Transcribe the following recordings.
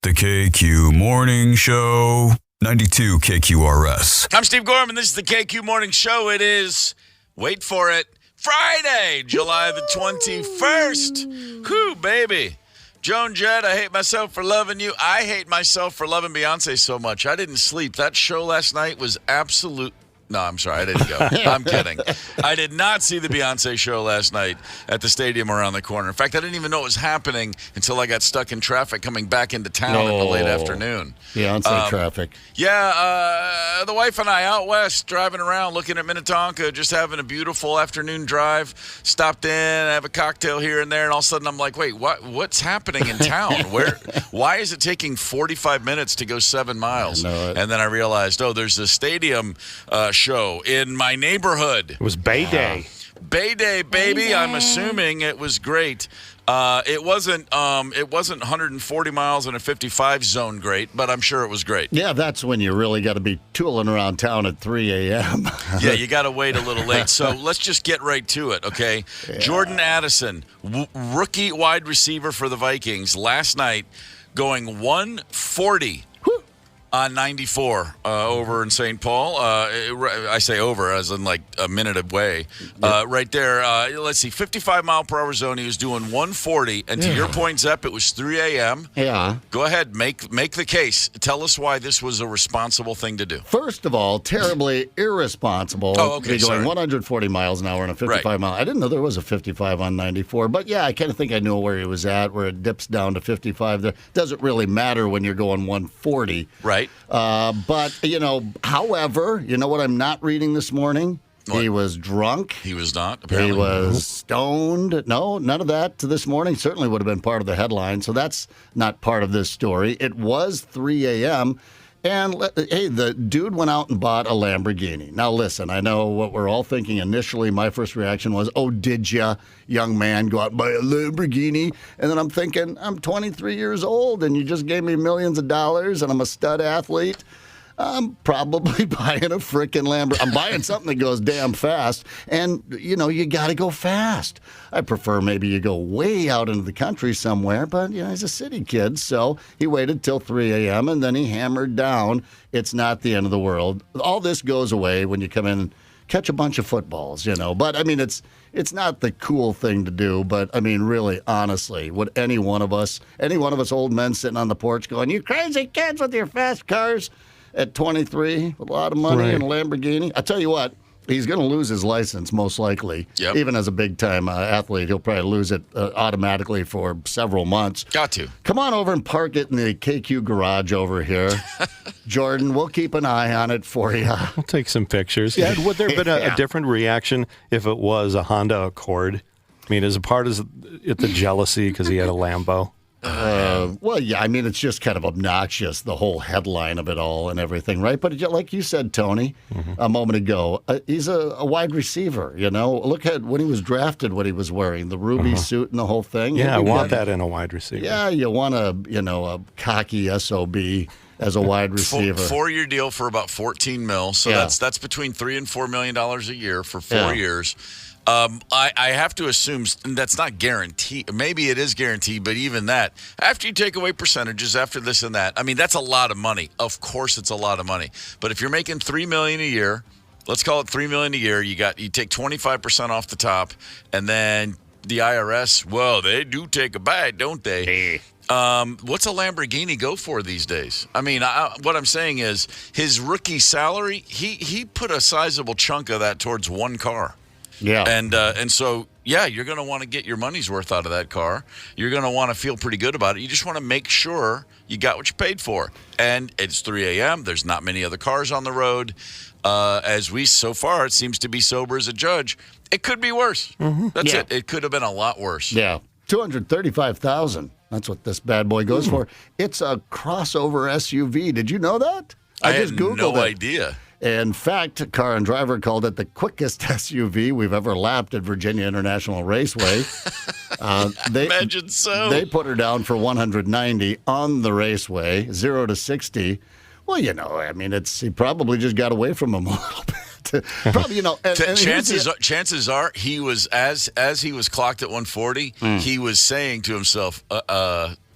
The KQ Morning Show, 92 KQRS. I'm Steve Gorman. This is the KQ Morning Show. It is, wait for it, Friday, July the 21st. Whew, baby. Joan Jett, I hate myself for loving you. I hate myself for loving Beyonce so much. I didn't sleep. That show last night was absolute. No, I'm sorry. I didn't go. I'm kidding. I did not see the Beyonce show last night at the stadium around the corner. In fact, I didn't even know it was happening until I got stuck in traffic coming back into town in the late afternoon. Beyonce traffic. Yeah, the wife and I out west driving around looking at Minnetonka, just having a beautiful afternoon drive. Stopped in, have a cocktail here and there, and all of a sudden I'm like, wait, what's happening in town? Why is it taking 45 minutes to go 7 miles? And then I realized, there's a stadium show in my neighborhood. It was Bay Day. Bay Day, baby. I'm assuming it was great. It wasn't 140 miles in a 55 zone great, but I'm sure it was great. Yeah, that's when you really got to be tooling around town at 3 a.m. Yeah, you got to wait a little late. So let's just get right to it, okay? Yeah. Jordan Addison, rookie wide receiver for the Vikings, last night going 140 on 94 over in St. Paul. I say over as in like a minute away. Right there, let's see, 55-mile-per-hour zone. He was doing 140. And to your point, Zepp, it was 3 a.m. Yeah. Go ahead, make the case. Tell us why this was a responsible thing to do. First of all, terribly irresponsible to be going 140 miles an hour on a 55 mile. I didn't know there was a 55 on 94. But, yeah, I kind of think I knew where he was at, where it dips down to 55. There doesn't really matter when you're going 140. Right. But, however, you know what I'm not reading this morning? What? He was drunk. He was not, apparently. He was stoned. No, none of that to this morning. Certainly would have been part of the headline. So that's not part of this story. It was 3 a.m., and, hey, the dude went out and bought a Lamborghini. Now, listen, I know what we're all thinking initially. My first reaction was, did ya, young man, go out and buy a Lamborghini? And then I'm thinking, I'm 23 years old, and you just gave me millions of dollars, and I'm a stud athlete. I'm probably buying a frickin' Lamborghini. I'm buying something that goes damn fast. And, you got to go fast. I prefer maybe you go way out into the country somewhere. But, he's a city kid. So he waited till 3 a.m. and then he hammered down. It's not the end of the world. All this goes away when you come in and catch a bunch of footballs, But, it's not the cool thing to do. But, really, honestly, would any one of us old men sitting on the porch going, you crazy kids with your fast cars? At 23, with a lot of money and a Lamborghini. I tell you what, he's going to lose his license most likely. Yep. Even as a big-time athlete, he'll probably lose it automatically for several months. Got to. Come on over and park it in the KQ garage over here. Jordan, we'll keep an eye on it for you. I'll take some pictures. Yeah, would there have been a different reaction if it was a Honda Accord? As a part of it the jealousy because he had a Lambo? Well, yeah, it's just kind of obnoxious, the whole headline of it all and everything, right? But like you said, Tony, a moment ago, he's a wide receiver, Look at when he was drafted, what he was wearing, the ruby suit and the whole thing. Yeah, I want that in a wide receiver. Yeah, you want a cocky SOB as a wide receiver. 4-year deal for about $14 million. So that's between $3 and $4 million a year for 4 years. I have to assume that's not guaranteed. Maybe it is guaranteed, but even that, after you take away percentages, after this and that, that's a lot of money. Of course, it's a lot of money. But if you're making $3 million a year, let's call it $3 million a year. You take 25% off the top, and then the IRS. Well, they do take a bite, don't they? What's a Lamborghini go for these days? What I'm saying is his rookie salary. He put a sizable chunk of that towards one car. Yeah. And so, you're going to want to get your money's worth out of that car. You're going to want to feel pretty good about it. You just want to make sure you got what you paid for. And it's 3 a.m. There's not many other cars on the road. So far, it seems to be sober as a judge. It could be worse. That's it. It could have been a lot worse. Yeah. $235,000. That's what this bad boy goes for. It's a crossover SUV. Did you know that? I just Googled no idea. In fact, Car and Driver called it the quickest SUV we've ever lapped at Virginia International Raceway. Imagine so. They put her down for 190 on the raceway, 0 to 60. Well, he probably just got away from him a little bit. Probably, chances are he was as he was clocked at 140. He was saying to himself,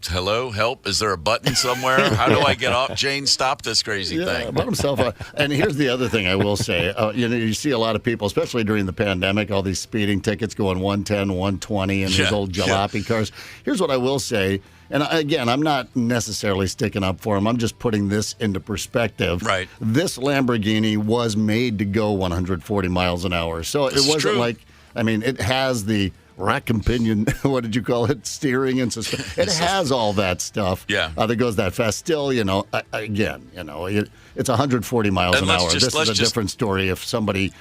hello, help? Is there a button somewhere? How do I get off? Jane, stop this crazy thing. Bought himself and here's the other thing I will say. You see a lot of people, especially during the pandemic, all these speeding tickets going 110, 120 in these old jalopy cars. Here's what I will say. And again, I'm not necessarily sticking up for him. I'm just putting this into perspective. Right. This Lamborghini was made to go 140 miles an hour. So it wasn't true. like, it has the rack and pinion, what did you call it? Steering and suspension. It has all that stuff that goes that fast. Still, it's 140 miles an hour. This is a different story if somebody,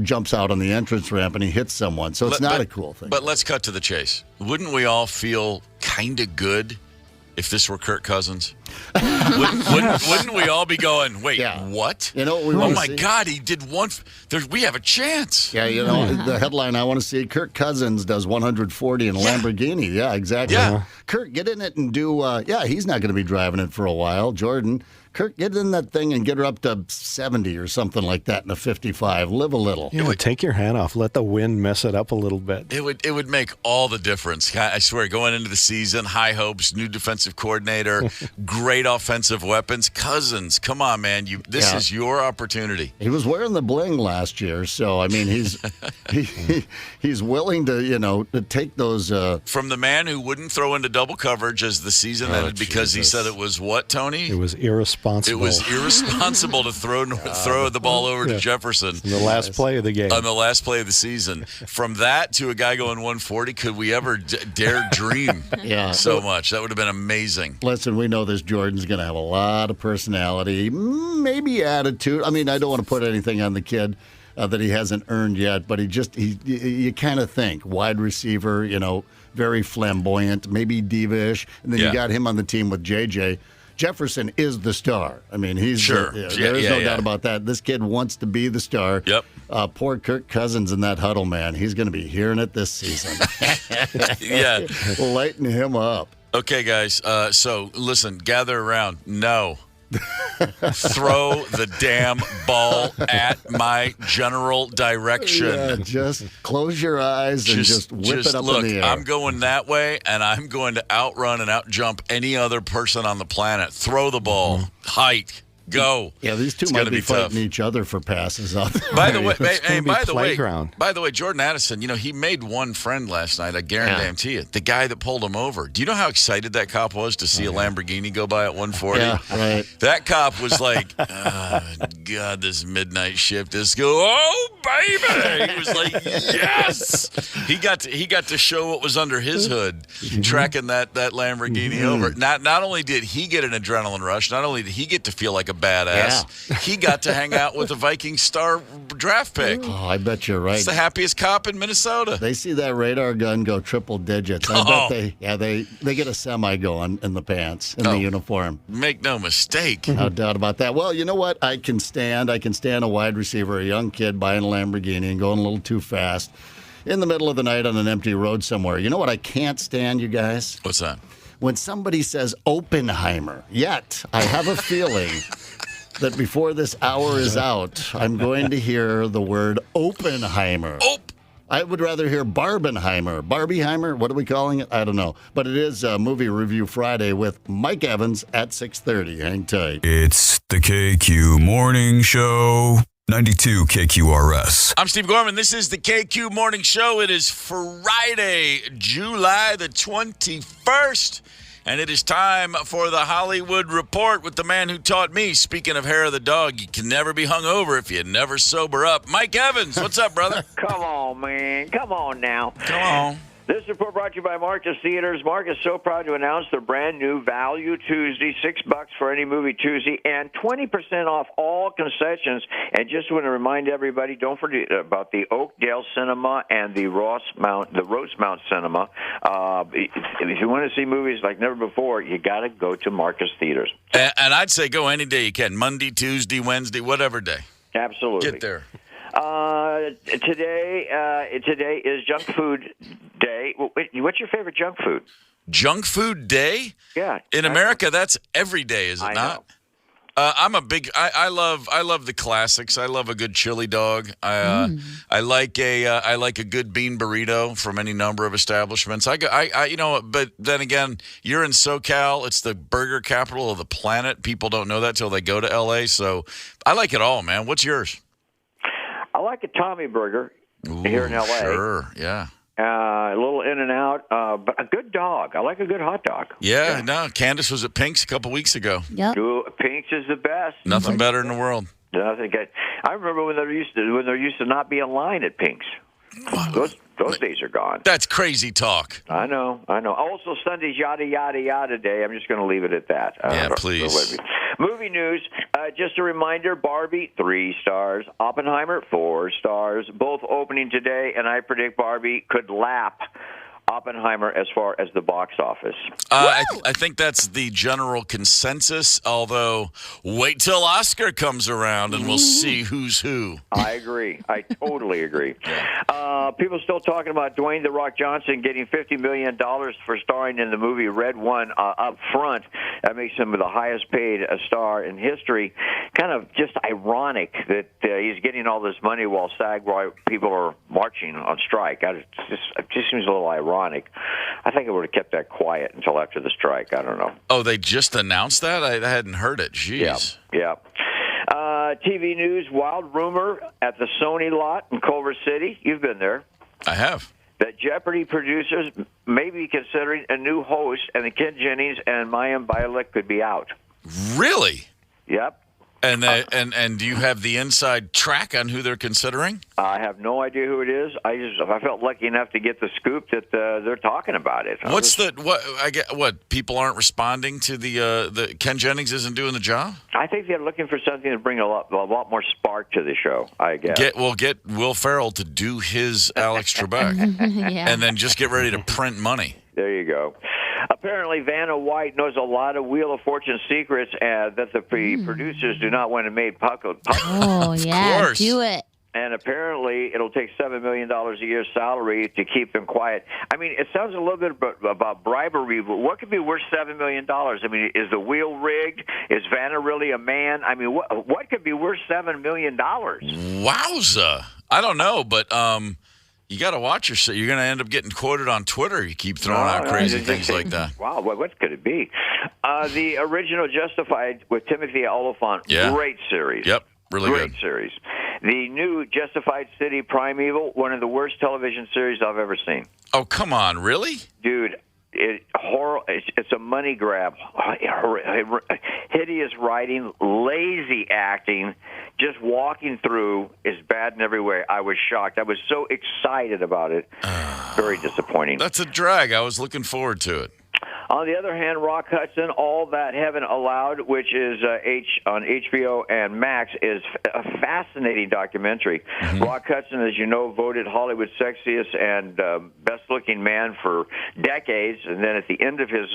jumps out on the entrance ramp and he hits someone. So it's not a cool thing. But let's cut to the chase. Wouldn't we all feel kind of good if this were Kirk Cousins? Wouldn't we all be going, wait, what? Oh, my God, he did one. We have a chance. Yeah, the headline I want to see, Kirk Cousins does 140 in a Lamborghini. Yeah, exactly. Yeah. Kirk, get in it and do, he's not going to be driving it for a while. Jordan, Kirk, get in that thing and get her up to 70 or something like that in a 55. Live a little. Yeah, take your hand off. Let the wind mess it up a little bit. It would make all the difference. I swear, going into the season, high hopes, new defensive coordinator, great offensive weapons. Cousins, come on, man. This is your opportunity. He was wearing the bling last year, so, he's he's willing to, to take those. From the man who wouldn't throw into double coverage as the season ended because he said it was what, Tony? It was irresponsible. It was irresponsible to throw the ball over to Jefferson. The last play of the game. On the last play of the season. From that to a guy going 140, could we ever dare dream so much? That would have been amazing. Listen, we know this Jordan's going to have a lot of personality, maybe attitude. I don't want to put anything on the kid that he hasn't earned yet, but you kind of think wide receiver, very flamboyant, maybe diva-ish, and then you got him on the team with JJ. Jefferson is the star. He's sure. There's no doubt about that. This kid wants to be the star. Yep. Poor Kirk Cousins in that huddle, man. He's going to be hearing it this season. Yeah. Lighten him up. Okay, guys. So, listen, gather around. No. Throw the damn ball at my general direction. Yeah, just close your eyes and just whip it up in the air. I'm going that way, and I'm going to outrun and outjump any other person on the planet. Throw the ball. Height. Go. Yeah, these two might be fighting each other for passes out there. By the way, Jordan Addison, he made one friend last night. I guarantee you, the guy that pulled him over. Do you know how excited that cop was to see a Lamborghini go by at 140? Yeah, right. That cop was like, oh, God, this midnight shift is baby. He was like, yes. He got to show what was under his hood, tracking that Lamborghini over. Not only did he get an adrenaline rush, not only did he get to feel like a badass, he got to hang out with a Viking star draft pick. Oh, I bet you're right. He's the happiest cop in Minnesota. They see that radar gun go triple digits. I bet they get a semi going in the pants, in the uniform. Make no mistake. No doubt about that. Well, you know what? I can stand a wide receiver, a young kid buying a Lamborghini and going a little too fast in the middle of the night on an empty road somewhere. You know what I can't stand, you guys? What's that? When somebody says Oppenheimer. Yet, I have a feeling that before this hour is out, I'm going to hear the word Oppenheimer. I would rather hear Barbenheimer. Barbieheimer? What are we calling it? I don't know. But it is Movie Review Friday with Mike Evans at 6:30. Hang tight. It's the KQ Morning Show. 92 KQRS. I'm Steve Gorman. This is the KQ Morning Show. It is Friday, July the 21st. And it is time for the Hollywood Report with the man who taught me, speaking of hair of the dog, you can never be hungover if you never sober up. Mike Evans, what's up, brother? Come on, man. Come on now. Come on. This report brought to you by Marcus Theaters. Marcus is so proud to announce their brand new Value Tuesday, $6 for any movie Tuesday, and 20% off all concessions. And just want to remind everybody, don't forget about the Oakdale Cinema and the Rosemount Cinema. If you want to see movies like never before, you got to go to Marcus Theaters. And I'd say go any day you can, Monday, Tuesday, Wednesday, whatever day. Absolutely. Get there. Today is Junk Food Day. What's your favorite junk food? Junk Food Day? Yeah. In America, that's every day, is it not? I'm a big. I love the classics. I love a good chili dog. I like a good bean burrito from any number of establishments. But then again, you're in SoCal. It's the burger capital of the planet. People don't know that till they go to LA. So I like it all, man. What's yours? I like a Tommy Burger here in LA. Sure, yeah. A little in and out, but a good dog. I like a good hot dog. Yeah, no. Candace was at Pink's a couple weeks ago. Yep. Pink's is the best. Nothing better in the world. Nothing good. I remember when there used to not be a line at Pink's. Those days are gone. That's crazy talk. I know. Also, Sunday's yada, yada, yada day. I'm just going to leave it at that. Yeah, please. Movie news. Just a reminder, Barbie, 3 stars. Oppenheimer, 4 stars. Both opening today, and I predict Barbie could lap Oppenheimer as far as the box office. I think that's the general consensus, although wait till Oscar comes around and we'll see who's who. I agree. I totally agree. People still talking about Dwayne "The Rock" Johnson getting $50 million for starring in the movie Red One up front. That makes him the highest paid star in history. Kind of just ironic that he's getting all this money while SAG people are marching on strike. It just seems a little ironic. I think I would have kept that quiet until after the strike. I don't know. Oh, they just announced that? I hadn't heard it. Jeez. Yeah. TV news, wild rumor at the Sony lot in Culver City. You've been there. I have. That Jeopardy producers may be considering a new host, and the Ken Jennings and Mayim Bialik could be out. Really? Yep. And do you have the inside track on who they're considering? I have no idea who it is. I felt lucky enough to get the scoop that they're talking about it. What people aren't responding to the Ken Jennings isn't doing the job? I think they're looking for something to bring a lot more spark to the show. I guess. Get Will Ferrell to do his Alex Trebek, and then just get ready to print money. There you go. Apparently, Vanna White knows a lot of Wheel of Fortune secrets that the producers do not want to make public. Oh, yeah, course. do it. And apparently, it'll take $7 million a year salary to keep them quiet. I mean, it sounds a little bit about bribery, but what could be worth $7 million? I mean, is the wheel rigged? Is Vanna really a man? I mean, what could be worth $7 million? Wowza. I don't know, but you got to watch yourself. You're going to end up getting quoted on Twitter. You keep throwing out crazy things like that. Wow, what could it be? The original Justified with Timothy Oliphant, great series. Yep, really great good. Series. The new Justified City Primeval, one of the worst television series I've ever seen. Oh, come on, really? Dude, it's a money grab. Hideous writing, lazy acting, just walking through is bad in every way. I was shocked. I was so excited about it. Very disappointing. That's a drag. I was looking forward to it. On the other hand, Rock Hudson, All That Heaven Allowed, which is on HBO and Max, is a fascinating documentary. Mm-hmm. Rock Hudson, as you know, voted Hollywood's sexiest and best-looking man for decades, and then at the end of his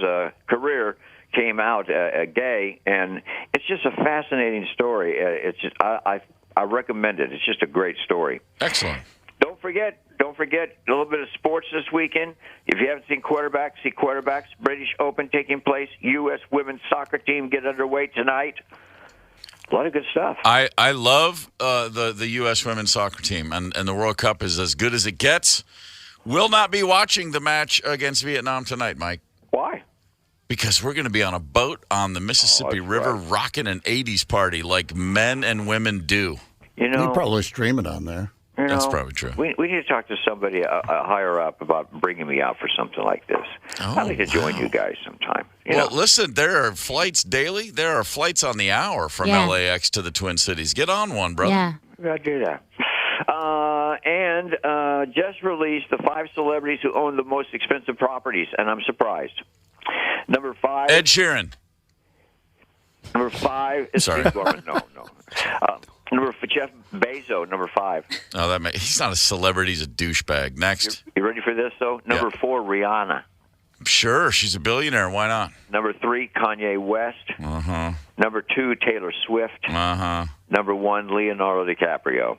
career came out gay, and it's just a fascinating story. It's just I recommend it. It's just a great story. Excellent. Don't forget a little bit of sports this weekend. If you haven't seen quarterbacks, see quarterbacks. British Open taking place. U.S. women's soccer team get underway tonight. A lot of good stuff. I love the U.S. women's soccer team, and the World Cup is as good as it gets. Will not be watching the match against Vietnam tonight, Mike. Why? Because we're going to be on a boat on the Mississippi River rocking an 80s party like men and women do. You probably stream it on there. That's probably true. We need to talk to somebody higher up about bringing me out for something like this. I'd like to join you guys sometime. Listen, there are flights daily. There are flights on the hour from LAX to the Twin Cities. Get on one, brother. Yeah. We got to do that. And just released the 5 celebrities who own the most expensive properties, and I'm surprised. Number 5. Ed Sheeran. Number 5 is Steve Gorman. No. Jeff Bezos, number 5. Oh, he's not a celebrity. He's a douchebag. Next. You ready for this, though? Number 4, Rihanna. Sure, she's a billionaire. Why not? Number 3, Kanye West. Uh-huh. Number 2, Taylor Swift. Uh-huh. Number 1, Leonardo DiCaprio.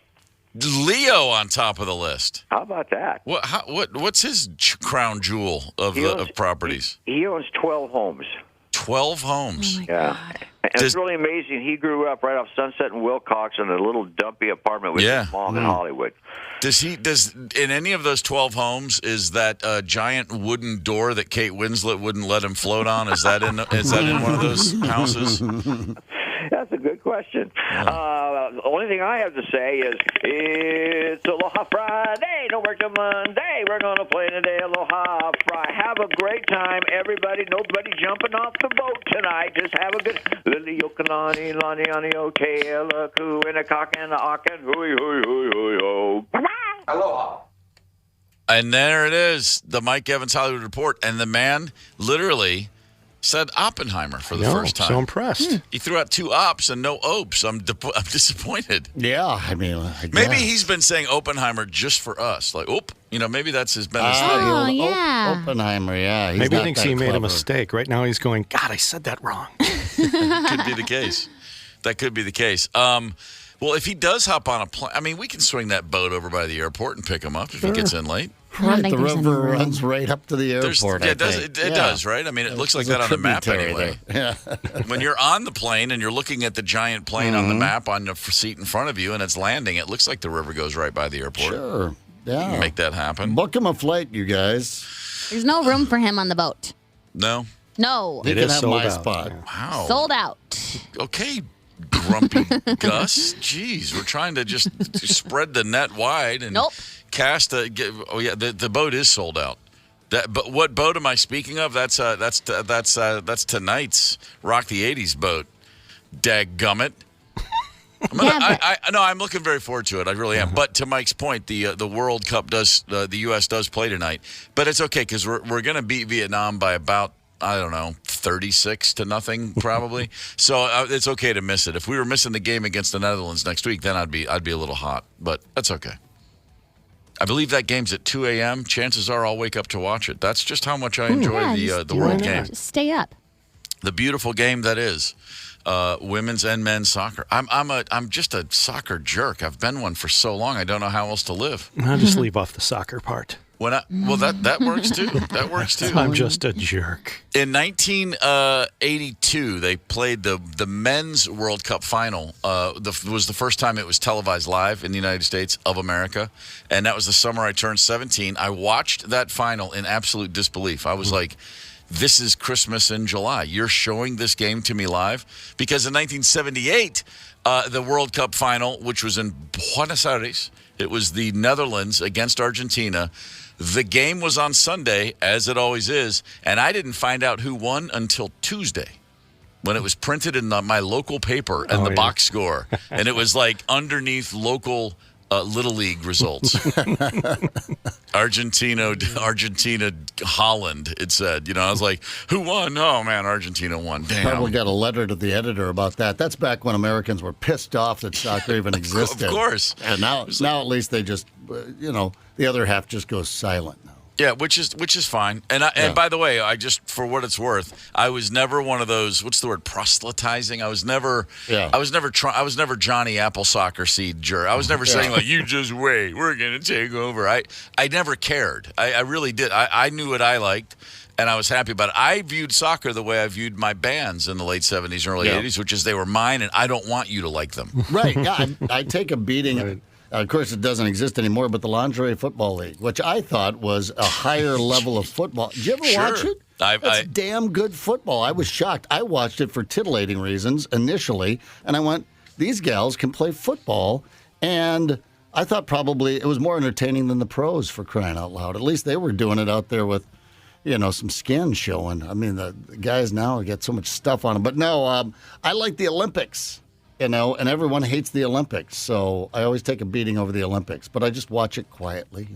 Leo on top of the list. How about that? What's his crown jewel of properties? He owns 12 homes. 12 homes. Oh my God. it's really amazing. He grew up right off Sunset and Wilcox in a little dumpy apartment with his mom in Hollywood. Does in any of those 12 homes, is that giant wooden door that Kate Winslet wouldn't let him float on? Is that in one of those houses? That's a good question. The only thing I have to say is it's Aloha Friday. Don't work till Monday. We're going to play today Aloha Friday. Have a great time, everybody. Nobody jumping off the boat tonight. Just have a good Lili Yokanani, Lani Ani Okela, Ku, and a cock and a ock and hooey, hooey, hooey, hooey, ho. Aloha. And there it is, the Mike Evans Hollywood Report. And the man literally said Oppenheimer for the first time. So impressed. He threw out 2 ops and no opes. I'm disappointed. Yeah, I mean, maybe he's been saying Oppenheimer just for us. Like, maybe that's his been his thing. Oh, yeah. Oppenheimer, yeah. Maybe he thinks he made a mistake. Right now he's going, God, I said that wrong. Could be the case. That could be the case. Well, if he does hop on a plane, I mean, we can swing that boat over by the airport and pick him up if he gets in late. Right, the river runs right up to the airport. It does, right? I mean, it looks like that on the map anyway. Yeah. When you're on the plane and you're looking at the giant plane on the map on the seat in front of you and it's landing, it looks like the river goes right by the airport. Sure, yeah. You can make that happen. Book him a flight, you guys. There's no room for him on the boat. No? No. He can have my spot. Wow. Sold out. Okay, grumpy Gus. Jeez, we're trying to just spread the net wide and cast the boat is sold out. But what boat am I speaking of? That's tonight's Rock the 80s boat. Dadgummit. I'm looking very forward to it. I really am. But to Mike's point, the World Cup the U.S. does play tonight. But it's okay because we're going to beat Vietnam by about, I don't know, 36-0 probably. So it's okay to miss it. If we were missing the game against the Netherlands next week, then I'd be a little hot. But that's okay. I believe that game's at 2 a.m. Chances are I'll wake up to watch it. That's just how much I enjoy the World game. Just stay up. The beautiful game that is women's and men's soccer. I'm just a soccer jerk. I've been one for so long. I don't know how else to live. I'll just leave off the soccer part. That works too. That works too. I'm just a jerk. In 1982, they played the men's World Cup final. Was the first time it was televised live in the United States of America, and that was the summer I turned 17. I watched that final in absolute disbelief. I was like, this is Christmas in July. You're showing this game to me live? Because in 1978, the World Cup final, which was in Buenos Aires, it was the Netherlands against Argentina. The game was on Sunday, as it always is, and I didn't find out who won until Tuesday when it was printed in my local paper and the box score. And it was like underneath local Little League results. Argentina, Holland, it said. I was like, who won? Oh, man, Argentina won. Damn. Probably got a letter to the editor about that. That's back when Americans were pissed off that soccer even existed. Of course. And now at least they just, the other half just goes silent now. Yeah, which is fine. And by the way, I just, for what it's worth, I was never one of those. What's the word? Proselytizing. I was never Johnny Apple soccer seed jerk. I was never saying like, you just wait, we're gonna take over. I never cared. I really did. I knew what I liked, and I was happy about it. I viewed soccer the way I viewed my bands in the late 70s and early 80s, which is they were mine, and I don't want you to like them. Right. Yeah. I take a beating. Right. Of course, it doesn't exist anymore, but the Lingerie Football League, which I thought was a higher level of football. Did you ever watch it? That's damn good football. I was shocked. I watched it for titillating reasons initially, and I went, these gals can play football, and I thought probably it was more entertaining than the pros, for crying out loud. At least they were doing it out there with, some skin showing. I mean, the guys now get so much stuff on them. But no, I like the Olympics. And everyone hates the Olympics, so I always take a beating over the Olympics. But I just watch it quietly.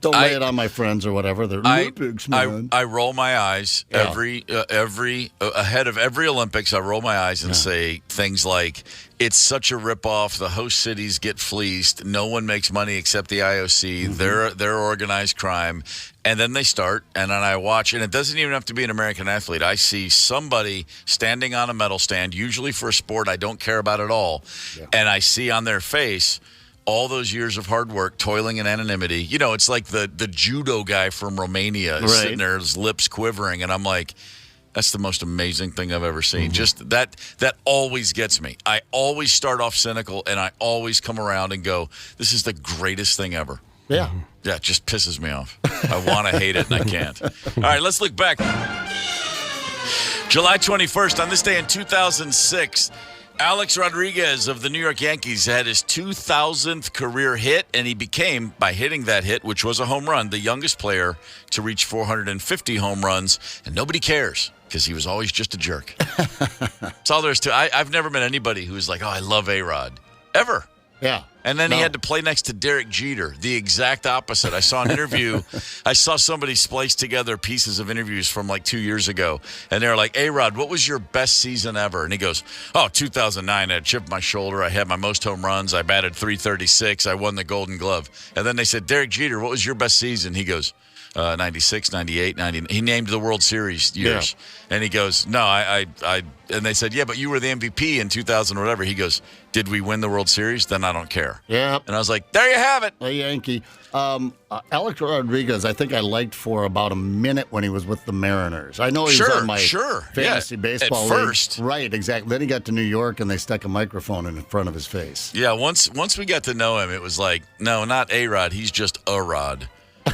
Don't lay it on my friends or whatever. The Olympics, man. I roll my eyes every ahead of every Olympics. I roll my eyes and say things like, "It's such a ripoff. The host cities get fleeced. No one makes money except the IOC. Mm-hmm. They're organized crime." And then they start, and then I watch, and it doesn't even have to be an American athlete. I see somebody standing on a medal stand, usually for a sport I don't care about at all, and I see on their face all those years of hard work, toiling in anonymity. It's like the judo guy from Romania is sitting there, his lips quivering, and I'm like, That's the most amazing thing I've ever seen. Just that always gets me. I always start off cynical, and I always come around and go, this is the greatest thing ever. Yeah. Yeah, it just pisses me off. I want to hate it, and I can't. All right, let's look back. July 21st, on this day in 2006, Alex Rodriguez of the New York Yankees had his 2,000th career hit, and he became, by hitting that hit, which was a home run, the youngest player to reach 450 home runs, and nobody cares because he was always just a jerk. That's all there is to it. I've never met anybody who's like, oh, I love A-Rod, ever. Yeah. And then he had to play next to Derek Jeter, the exact opposite. I saw an interview. I saw somebody splice together pieces of interviews from like 2 years ago. And they were like, A-Rod, what was your best season ever? And he goes, 2009. I had a chip on my shoulder. I had my most home runs. I batted .336. I won the Golden Glove. And then they said, Derek Jeter, what was your best season? He goes, 96, 98, 90. He named the World Series years. Yeah. And he goes, no, and they said, yeah, but you were the MVP in 2000 or whatever. He goes, did we win the World Series? Then I don't care. Yeah. And I was like, there you have it. A Yankee. Alex Rodriguez, I think I liked for about a minute when he was with the Mariners. I know he was on my fantasy baseball at first. league. Right, exactly. Then he got to New York and they stuck a microphone in front of his face. Yeah, once we got to know him, it was like, no, not A-Rod. He's just a Rod.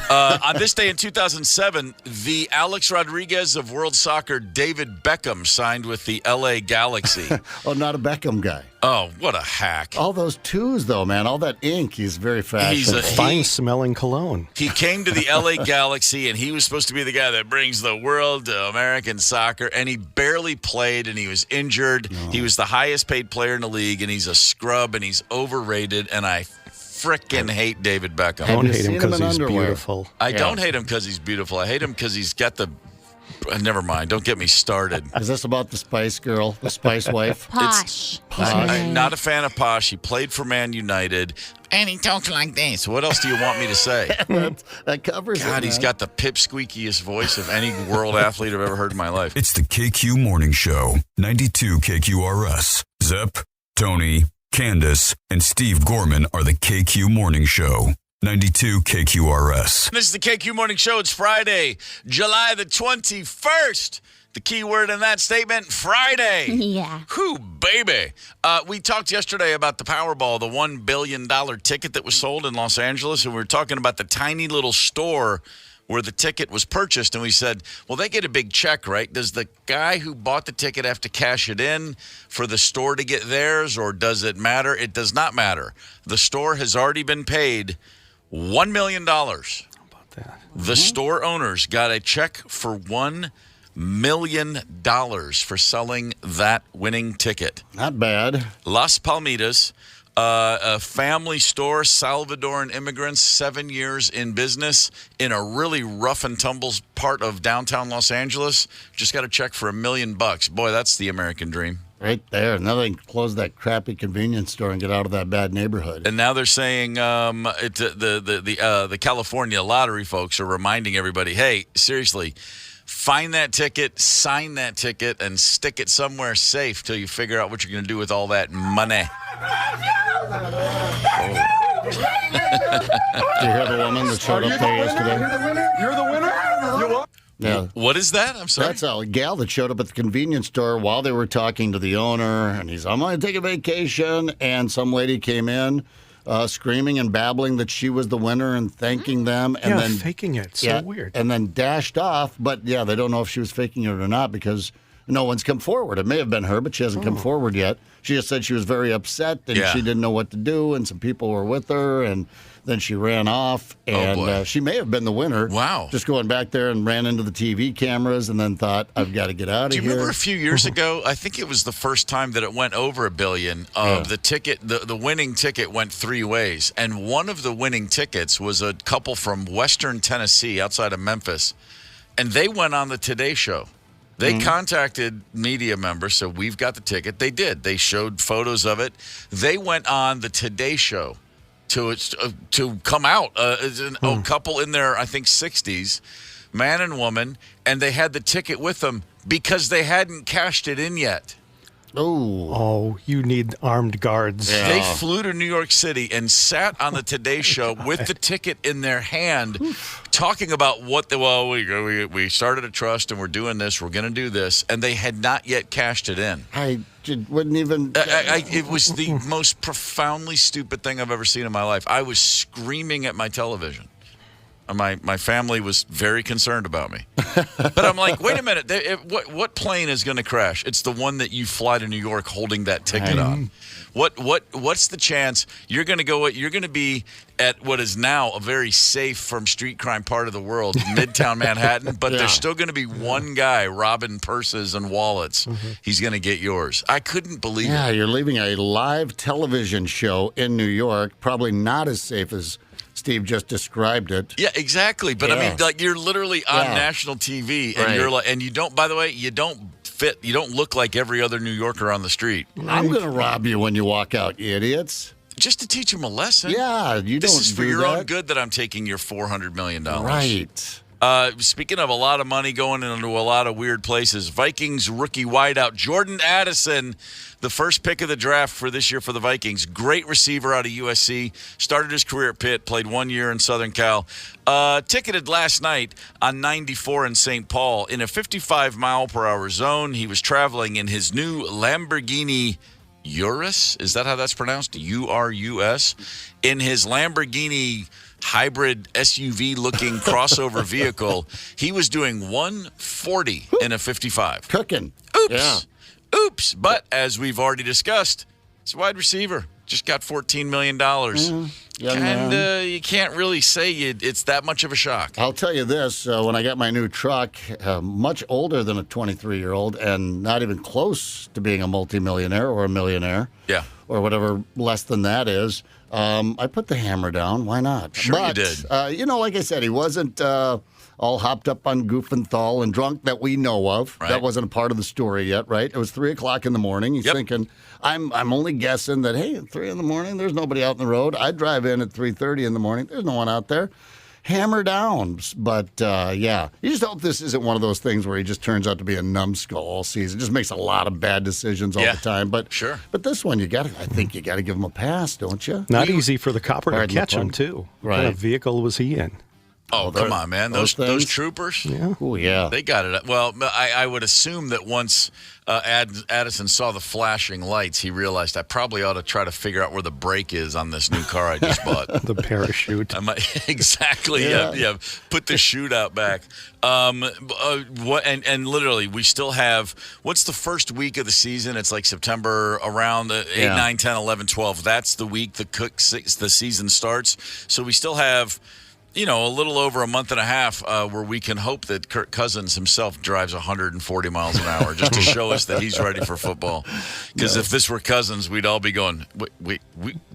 On this day in 2007, the Alex Rodriguez of World Soccer, David Beckham, signed with the LA Galaxy. Oh, not a Beckham guy. Oh, what a hack. All those twos, though, man. All that ink. He's very fashionable. He's fine-smelling cologne. He came to the LA Galaxy, and he was supposed to be the guy that brings the world to American soccer, and he barely played, and he was injured. No. He was the highest-paid player in the league, and he's a scrub, and he's overrated, and I frickin' hate David Beckham. I don't hate him because he's beautiful. I don't hate him because he's beautiful. I hate him because he's got the... Never mind. Don't get me started. Is this about the Spice Girl, the Spice wife? Posh. I'm not a fan of Posh. He played for Man United, and he talks like this. What else do you want me to say? That covers God, it, he's got the pipsqueakiest voice of any world athlete I've ever heard in my life. It's the KQ Morning Show, 92 KQRS. Zep, Tony, Candace, and Steve Gorman are the KQ Morning Show. 92 KQRS. This is the KQ Morning Show. It's Friday, July the 21st. The key word in that statement, Friday. Yeah. Whew, baby. We talked yesterday about the Powerball, the $1 billion ticket that was sold in Los Angeles, and we were talking about the tiny little store where the ticket was purchased, and we said, well, they get a big check, right? Does the guy who bought the ticket have to cash it in for the store to get theirs, or does it matter? It does not matter. The store has already been paid $1 million. How about that? The store owners got a check for $1 million for selling that winning ticket. Not bad. Las Palmitas, a family store, Salvadoran immigrants, 7 years in business in a really rough and tumble part of downtown Los Angeles. Just got a check for $1 million. Boy, that's the American dream. Right there. Now they can close that crappy convenience store and get out of that bad neighborhood. And now they're saying the California lottery folks are reminding everybody, hey, seriously, find that ticket, sign that ticket, and stick it somewhere safe till you figure out what you're going to do with all that money. Did you hear the woman that showed up there yesterday? You're the winner? You what? Yeah. What is that? I'm sorry. That's a gal that showed up at the convenience store while they were talking to the owner, and he's, I'm going to take a vacation, and some lady came in screaming and babbling that she was the winner and thanking them. And then faking it. So weird. And then dashed off, but yeah, they don't know if she was faking it or not because no one's come forward. It may have been her, but she hasn't come forward yet. She just said she was very upset and she didn't know what to do, and some people were with her, and then she ran off, and she may have been the winner. Wow. Just going back there and ran into the TV cameras and then thought, I've got to get out of here. Do you remember a few years ago, I think it was the first time that it went over $1 billion, the ticket, the winning ticket went three ways, and one of the winning tickets was a couple from Western Tennessee outside of Memphis, and they went on the Today Show. They contacted media members, so we've got the ticket. They did. They showed photos of it. They went on the Today Show to come out. A couple in their, I think, 60s, man and woman, and they had the ticket with them because they hadn't cashed it in yet. Oh, you need armed guards. Yeah. They flew to New York City and sat on the Today Show with the ticket in their hand, talking about we started a trust and we're doing this, we're going to do this, and they had not yet cashed it in. I wouldn't even. It was the most profoundly stupid thing I've ever seen in my life. I was screaming at my television. My family was very concerned about me. But I'm like, wait a minute. What plane is going to crash? It's the one that you fly to New York holding that ticket on. What's the chance you're going to be at what is now a very safe from street crime part of the world, Midtown Manhattan, but there's still going to be one guy robbing purses and wallets. He's going to get yours. I couldn't believe it. Yeah, you're leaving a live television show in New York, probably not as safe as Steve just described it. Yeah, exactly. But I mean, like, you're literally on national TV, and you're like, and you don't. By the way, you don't fit. You don't look like every other New Yorker on the street. I'm going to rob you when you walk out, you idiots. Just to teach them a lesson. Yeah, you don't. This is for do your that. own good that I'm taking your $400 million. Right. Speaking of a lot of money going into a lot of weird places, Vikings rookie wideout Jordan Addison, the first pick of the draft for this year for the Vikings. Great receiver out of USC. Started his career at Pitt, played 1 year in Southern Cal. Ticketed last night on 94 in St. Paul in a 55-mile-per-hour zone. He was traveling in his new Lamborghini Urus. Is that how that's pronounced? U-R-U-S. In his Lamborghini hybrid SUV-looking crossover vehicle, he was doing 140 in a 55. Cooking. Oops. Yeah. Oops. But as we've already discussed, it's a wide receiver. Just got $14 million. And you can't really say it's that much of a shock. I'll tell you this. When I got my new truck, much older than a 23-year-old and not even close to being a multimillionaire or a millionaire. Yeah. Or whatever less than that is. I put the hammer down. Why not? Sure but, you did. Like I said, he wasn't all hopped up on Goofenthal and drunk that we know of. Right. That wasn't a part of the story yet, right? It was 3 o'clock in the morning. He's thinking, I'm only guessing that, hey, at 3 in the morning, there's nobody out in the road. I drive in at 3:30 in the morning. There's no one out there. Hammer down. But, you just hope this isn't one of those things where he just turns out to be a numbskull all season. Just makes a lot of bad decisions all the time. But sure. But this one, I think you got to give him a pass, don't you? Not easy for the copper to Pardon catch the him, pun. too. Right. What kind of vehicle was he in? Oh, come on, man. Those things? troopers? Yeah. Oh, yeah. They got it. Well, I would assume that once Addison saw the flashing lights, he realized I probably ought to try to figure out where the brake is on this new car I just bought. The parachute. Exactly. Yeah. Put the chute out back. And literally, we still have, what's the first week of the season? It's like September around 8, 9, 10, 11, 12. That's the week the season starts. So we still have, a little over a month and a half where we can hope that Kirk Cousins himself drives 140 miles an hour just to show us that he's ready for football. Because if this were Cousins, we'd all be going, we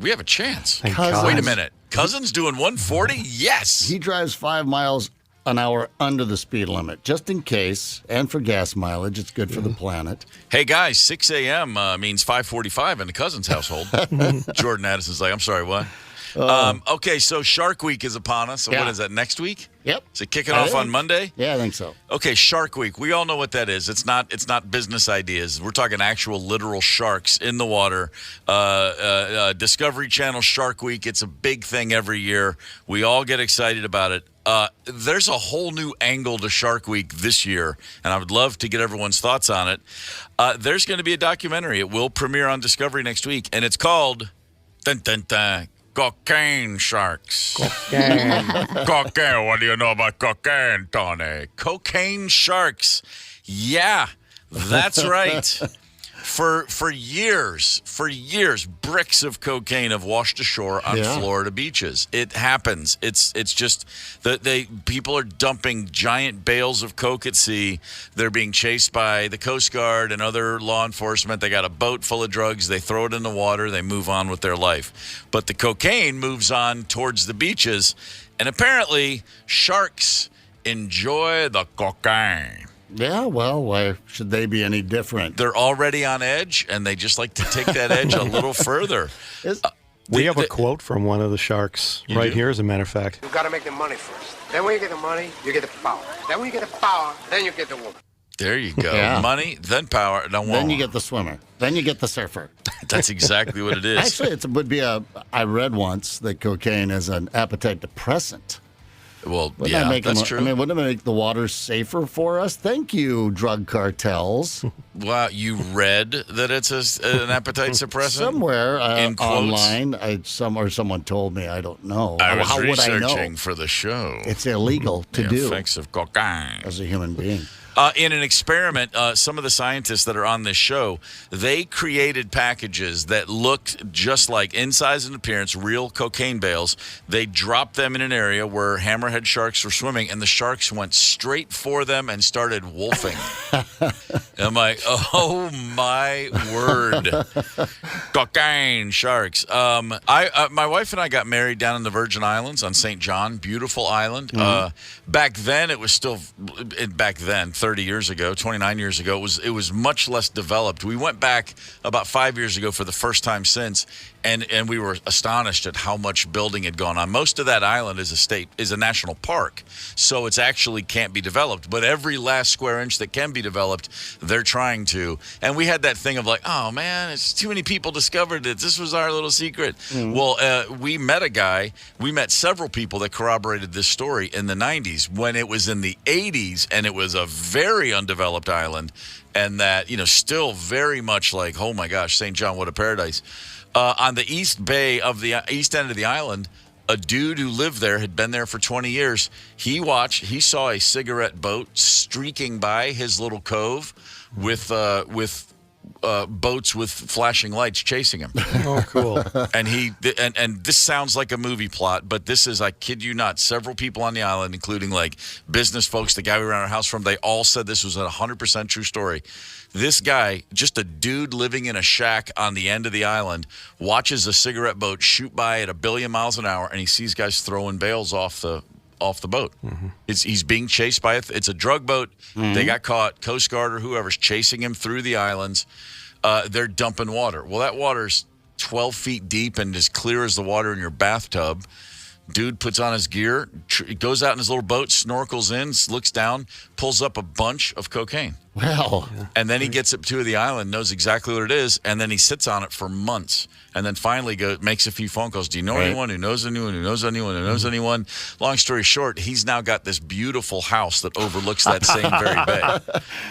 have a chance. Wait a minute. Cousins doing 140? Yes. He drives 5 miles an hour under the speed limit, just in case, and for gas mileage. It's good for the planet. Hey, guys, 6 a.m. Means 5:45 in the Cousins household. Jordan Addison's like, I'm sorry, what? Okay, so Shark Week is upon us. So what is that, next week? Yep. Is it kicking off on Monday? Yeah, I think so. Okay, Shark Week. We all know what that is. It's not business ideas. We're talking actual literal sharks in the water. Discovery Channel Shark Week. It's a big thing every year. We all get excited about it. There's a whole new angle to Shark Week this year, and I would love to get everyone's thoughts on it. There's going to be a documentary. It will premiere on Discovery next week, and it's called Dun Dun Dun. Cocaine sharks. Cocaine. Cocaine. What do you know about cocaine, Tony? Cocaine sharks. Yeah, that's right. For years, bricks of cocaine have washed ashore on Florida beaches. It happens. It's just that people are dumping giant bales of coke at sea. They're being chased by the Coast Guard and other law enforcement. They got a boat full of drugs. They throw it in the water. They move on with their life. But the cocaine moves on towards the beaches, and apparently sharks enjoy the cocaine. Yeah, well, why should they be any different? They're already on edge, and they just like to take that edge a little further. We have a quote from one of the sharks right here, as a matter of fact. You've got to make the money first. Then when you get the money, you get the power. Then when you get the power, then you get the woman. There you go. Yeah. Money, then power, then you get the swimmer. Then you get the surfer. That's exactly what it is. Actually, it would be I read once that cocaine is an appetite depressant. Well, Wouldn't that's true. I mean, wouldn't it make the water safer for us? Thank you, drug cartels. Wow, you read that it's an appetite suppressant? Somewhere in quotes? online, someone told me. I don't know. I was How would I researching know? for the show. It's illegal to the do effects of cocaine. as a human being. In an experiment, some of the scientists that are on this show, they created packages that looked just like, in size and appearance, real cocaine bales. They dropped them in an area where hammerhead sharks were swimming, and the sharks went straight for them and started wolfing. I'm like, oh my word. Cocaine sharks. My wife and I got married down in the Virgin Islands on St. John. Beautiful island. Back then, it was still, 30 years ago, 29 years ago, it was much less developed. We went back about 5 years ago for the first time since, and we were astonished at how much building had gone on. Most of that island is a national park, so it's actually can't be developed. But every last square inch that can be developed, they're trying to. And we had that thing of like, oh man, it's too many people discovered it. This was our little secret. Well, we met several people that corroborated this story in the 90s when it was in the 80s, and it was a very undeveloped island, and that, still very much like, oh my gosh, St. John, what a paradise. On the east end of the island, a dude who lived there had been there for 20 years. He saw a cigarette boat streaking by his little cove with boats with flashing lights chasing him. Oh, cool. And this sounds like a movie plot, but this is, I kid you not, several people on the island, including like business folks, the guy we ran our house from, they all said this was a 100% true story. This guy, just a dude living in a shack on the end of the island, watches a cigarette boat shoot by at 1 billion miles an hour, and he sees guys throwing bales off the boat. Mm-hmm. He's being chased by it's a drug boat. Mm-hmm. They got caught. Coast Guard or whoever's chasing him through the islands. They're dumping water. Well, that water's 12 feet deep and as clear as the water in your bathtub. Dude puts on his gear, goes out in his little boat, snorkels in, looks down, pulls up a bunch of cocaine. Well, and then he gets up to the island, knows exactly what it is, and then he sits on it for months, and then finally makes a few phone calls. Do you know anyone who knows anyone who knows anyone who knows anyone? Long story short, he's now got this beautiful house that overlooks that same very bay.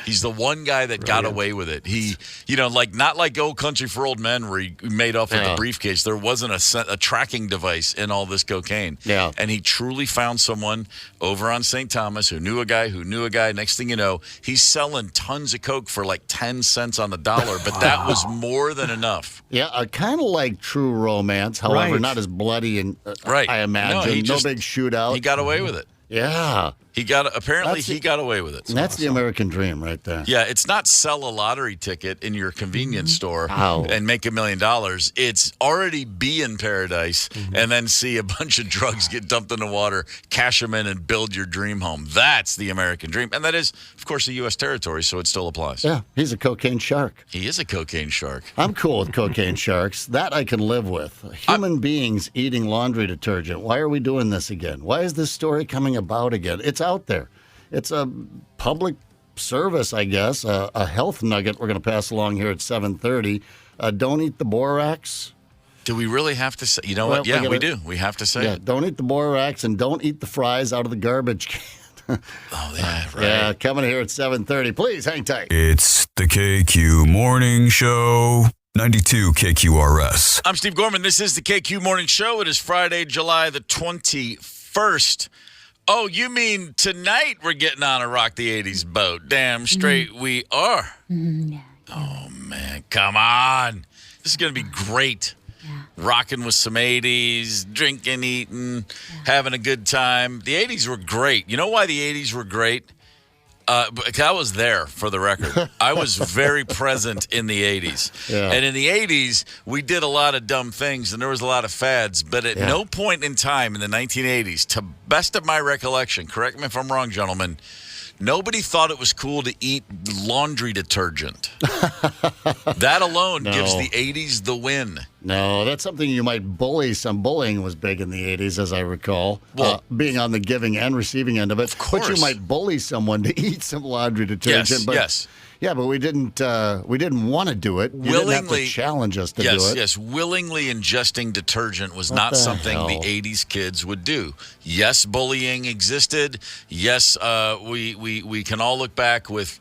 He's the one guy that got away with it. He, not like Old Country for Old Men where he made off with the briefcase. There wasn't a tracking device in all this cocaine. Yeah. And he truly found someone over on St. Thomas who knew a guy who knew a guy. Next thing you know, he's selling tons of coke for like 10 cents on the dollar, but that was more than enough. Yeah, kind of like True Romance, however, not as bloody and I imagine. No big shootout. He got away with it. Yeah. He got away with it. That's the American dream right there. Yeah, it's not sell a lottery ticket in your convenience store and make $1 million. It's already be in paradise and then see a bunch of drugs get dumped in the water, cash them in, and build your dream home. That's the American dream. And that is, of course, a U.S. territory, so it still applies. Yeah, he's a cocaine shark. He is a cocaine shark. I'm cool with cocaine sharks. That I can live with. Human beings eating laundry detergent. Why are we doing this again? Why is this story coming about again? It's out there. It's a public service, I guess, a health nugget we're going to pass along here at 7:30. Don't eat the borax. Do we really have to say? You know what? Yeah, we do. We have to say it. Don't eat the borax and don't eat the fries out of the garbage can. Oh, yeah, right. Yeah, coming here at 7:30. Please hang tight. It's the KQ Morning Show. 92 KQRS. I'm Steve Gorman. This is the KQ Morning Show. It is Friday, July the 21st. Oh, you mean tonight we're getting on a Rock the 80s boat? Damn straight we are. Yeah. Oh, man, come on. This is going to be great. Yeah. Rocking with some 80s, drinking, eating, having a good time. The 80s were great. You know why the 80s were great? I was there, for the record. I was very present in the 80s. Yeah. And in the 80s, we did a lot of dumb things, and there was a lot of fads. But at no point in time in the 1980s, to best of my recollection, correct me if I'm wrong, gentlemen, Nobody thought it was cool to eat laundry detergent. That alone gives the 80s the win. No, that's something you might bully. Some bullying was big in the 80s, as I recall. Well, being on the giving and receiving end of it. Of course. But you might bully someone to eat some laundry detergent. Yes. Yeah, but we didn't want to do it. You didn't have to challenge us to do it. Yes, willingly ingesting detergent was not something the 80s kids would do. Yes, bullying existed. Yes, we can all look back with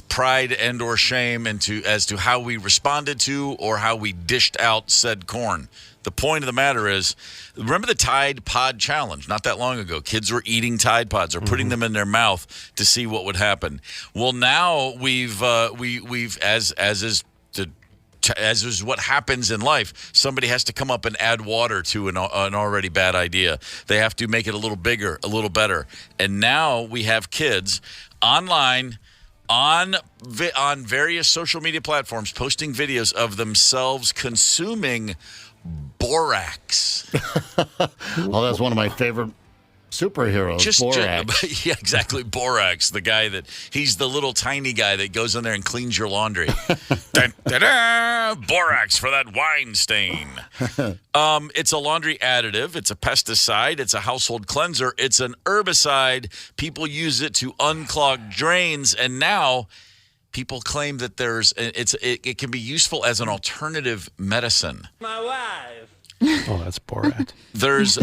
pride and or shame as to how we responded to or how we dished out said corn. The point of the matter is, remember the Tide Pod Challenge not that long ago? Kids were eating Tide Pods or putting them in their mouth to see what would happen. Well, now we've as is what happens in life, somebody has to come up and add water to an already bad idea. They have to make it a little bigger, a little better. And now we have kids online on various social media platforms posting videos of themselves consuming borax. Oh, that's one of my favorite superheroes, Borax. Yeah, exactly. Borax, the guy he's the little tiny guy that goes in there and cleans your laundry. Borax for that wine stain. It's a laundry additive. It's a pesticide. It's a household cleanser. It's an herbicide. People use it to unclog drains, and now people claim that it can be useful as an alternative medicine. My wife. Oh, that's Borat. There's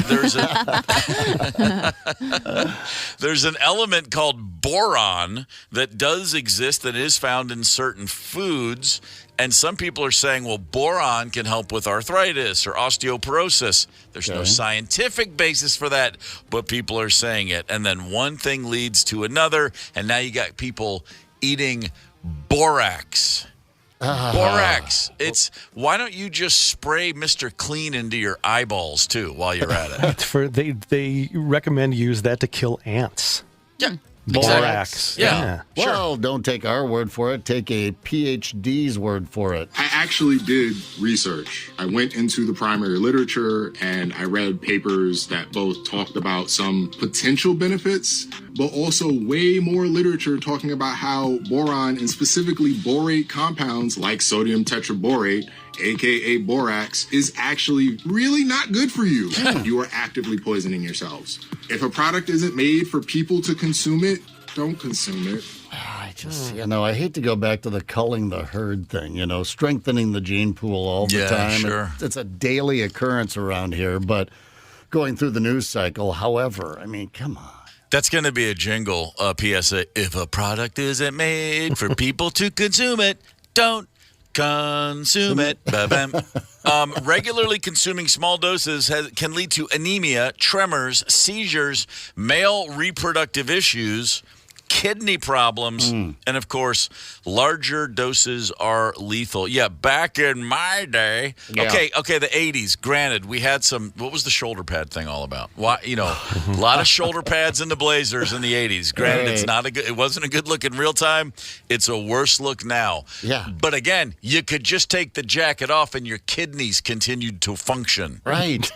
an element called boron that does exist that is found in certain foods, and some people are saying, well, boron can help with arthritis or osteoporosis. There's no scientific basis for that, but people are saying it. And then one thing leads to another, and now you got people eating borax. Borax. Why don't you just spray Mr. Clean into your eyeballs too while you're at it? They recommend use that to kill ants. Yeah. Borax. Yeah. Well, don't take our word for it. Take a PhD's word for it. I actually did research. I went into the primary literature and I read papers that both talked about some potential benefits, but also way more literature talking about how boron and specifically borate compounds like sodium tetraborate, aka borax, is actually really not good for you. You are actively poisoning yourselves. If a product isn't made for people to consume it, don't consume it. I hate to go back to the culling the herd thing, strengthening the gene pool all the time. Sure. It's a daily occurrence around here, but going through the news cycle, however, come on. That's going to be a jingle, PSA. If a product isn't made for people to consume it, don't consume it. Regularly consuming small doses can lead to anemia, tremors, seizures, male reproductive issues, kidney problems, and of course, larger doses are lethal. Yeah, back in my day. Yeah. Okay, the 80s. Granted, we had some. What was the shoulder pad thing all about? Why, a lot of shoulder pads in the Blazers in the 80s. Granted, it wasn't a good look in real time. It's a worse look now. Yeah. But again, you could just take the jacket off and your kidneys continued to function. Right.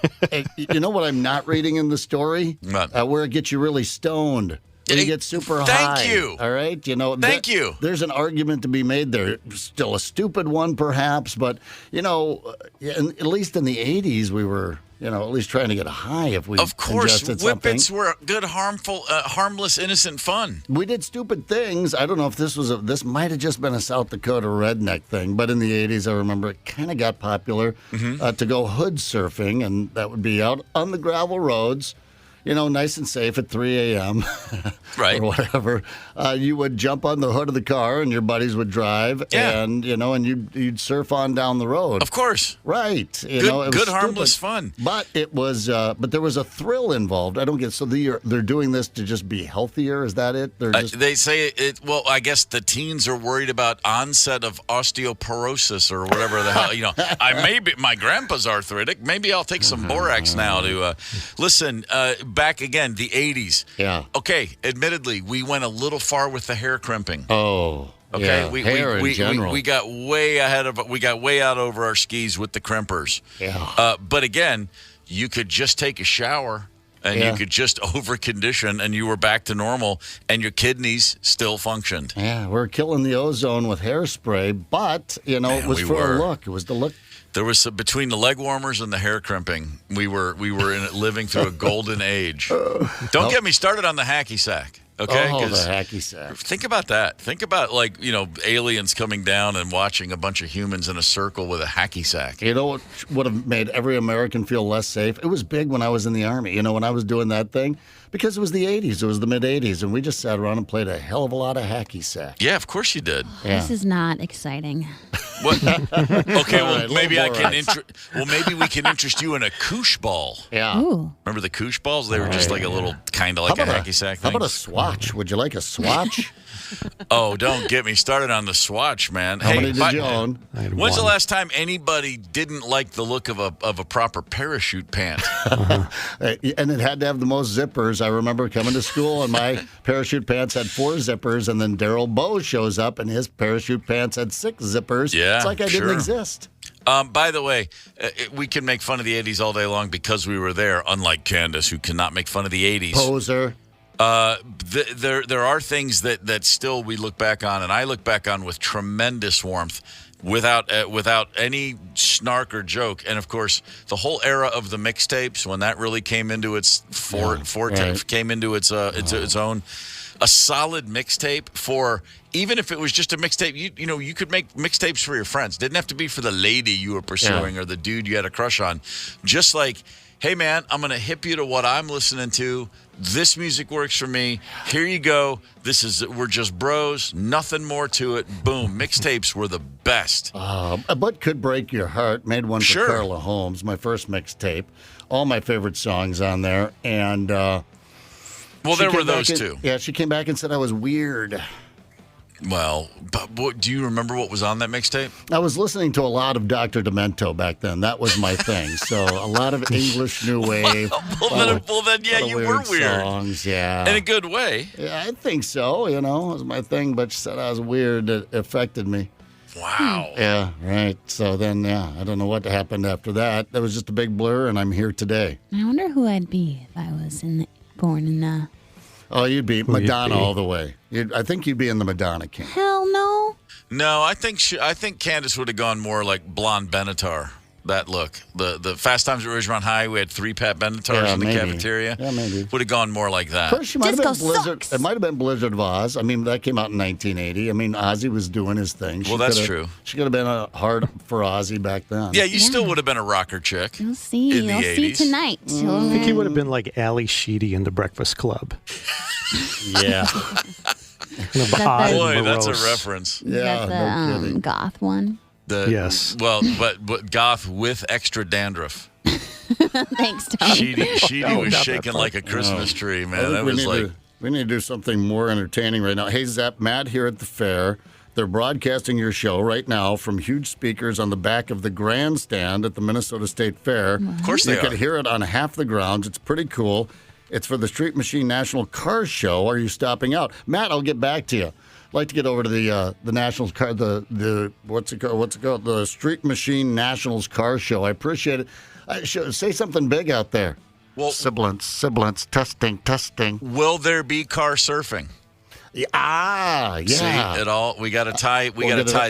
You know what I'm not reading in the story? What? Where it gets you really stoned. You get super high. Thank you. All right? Thank you. There's an argument to be made there. Still a stupid one, perhaps, but, at least in the 80s, we were, at least trying to get high if we Of course, ingested whippets something. were good, harmless, innocent fun. We did stupid things. I don't know if this might have just been a South Dakota redneck thing, but in the 80s, I remember it kind of got popular to go hood surfing, and that would be out on the gravel roads. Nice and safe at 3 a.m. Right. or whatever. You would jump on the hood of the car and your buddies would drive and you'd surf on down the road. Of course. Right. It was good harmless fun. But it was, but there was a thrill involved. I don't get, so they're doing this to just be healthier. Is that it? They say it, well, I guess the teens are worried about onset of osteoporosis or whatever the hell, my grandpa's arthritic. Maybe I'll take some borax now to, listen, back again, the 80s. Yeah. Okay, admittedly, we went a little far with the hair crimping. Oh, okay. Yeah. Hair in general. We got way out over our skis with the crimpers. Yeah. But again, you could just take a shower and you could just over-condition, and you were back to normal, and your kidneys still functioned. Yeah, we're killing the ozone with hairspray, but, it was for a look. It was the look. There was between the leg warmers and the hair crimping, we were living through a golden age. Don't get me started on the hacky sack. Okay, the hacky sack. Think about that. Think about aliens coming down and watching a bunch of humans in a circle with a hacky sack. You know what would have made every American feel less safe? It was big when I was in the Army. When I was doing that thing, because it was the 80s. It was the mid-80s, and we just sat around and played a hell of a lot of hacky sack. Yeah, of course you did. Yeah. This is not exciting. What? Okay, well, right, maybe maybe we can interest you in a koosh ball. Yeah. Ooh. Remember the koosh balls? They were just like a little, kind of like a hacky sack thing. How about a swatch? Would you like a swatch? Oh, don't get me started on the swatch, man. How many did you own? When's the last time anybody didn't like the look of a proper parachute pant? And it had to have the most zippers. I remember coming to school, and my parachute pants had 4 zippers, and then Daryl Bowe shows up, and his parachute pants had 6 zippers. Yeah, it's like I didn't exist. By the way, we can make fun of the 80s all day long because we were there, unlike Candace, who cannot make fun of the 80s. Poser. There are things that still we look back on, and I look back on with tremendous warmth, without any snark or joke. And of course, the whole era of the mixtapes, when that really came into its came into its own. A solid mixtape for, even if it was just a mixtape, you could make mixtapes for your friends. Didn't have to be for the lady you were pursuing or the dude you had a crush on. Just like, hey man, I'm gonna hip you to what I'm listening to. This music works for me. Here you go. We're just bros. Nothing more to it. Boom. Mixtapes were the best. But Could Break Your Heart made one for Carla Holmes, my first mixtape. All my favorite songs on there, and. Well, there were those two. Yeah, she came back and said I was weird. Well, but do you remember what was on that mixtape? I was listening to a lot of Dr. Demento back then. That was my thing. So a lot of English New Wave. Well, then, yeah, you were weird. Songs, yeah. In a good way. Yeah, I think so. It was my thing. But she said I was weird. It affected me. Wow. Yeah, right. So then, I don't know what happened after that. That was just a big blur, and I'm here today. I wonder who I'd be if I was born in the... Oh, you'd be Madonna all the way. I think you'd be in the Madonna camp. Hell no. No, I think Candace would have gone more like Blonde Benatar. That look. The Fast Times at Ridgemont High, we had 3 Pat Benatars in the cafeteria. Yeah, maybe. Would have gone more like that. Of course, she might have been Blizzard. Sucks. It might have been Blizzard of Oz. I mean, that came out in 1980. I mean, Ozzy was doing his thing. Well, that's true. She could have been hard for Ozzy back then. Yeah, you still would have been a rocker chick. You'll see. In the You'll see 80s. tonight. I think he would have been like Ali Sheedy in The Breakfast Club. Yeah. Boy, that's a reference. Yeah, the no kidding. goth one. Yes. Well, but goth with extra dandruff. Thanks, Tony. Sheedy was shaking like a Christmas tree, I man. think That was like... we need to do something more entertaining right now. Hey, Zep, Matt here at the fair. They're broadcasting your show right now from huge speakers on the back of the grandstand at the Minnesota State Fair. Of course they You can hear it on half the grounds. It's pretty cool. It's for the Street Machine National Car Show. Are you stopping out? Matt, I'll get back to you. I'd like to get over to the Nationals car, the what's it called? The Street Machine Nationals Car Show. I appreciate it. Say something big out there. Well, sibilance, testing. will there be car surfing? Yeah. See, it all. We got to tie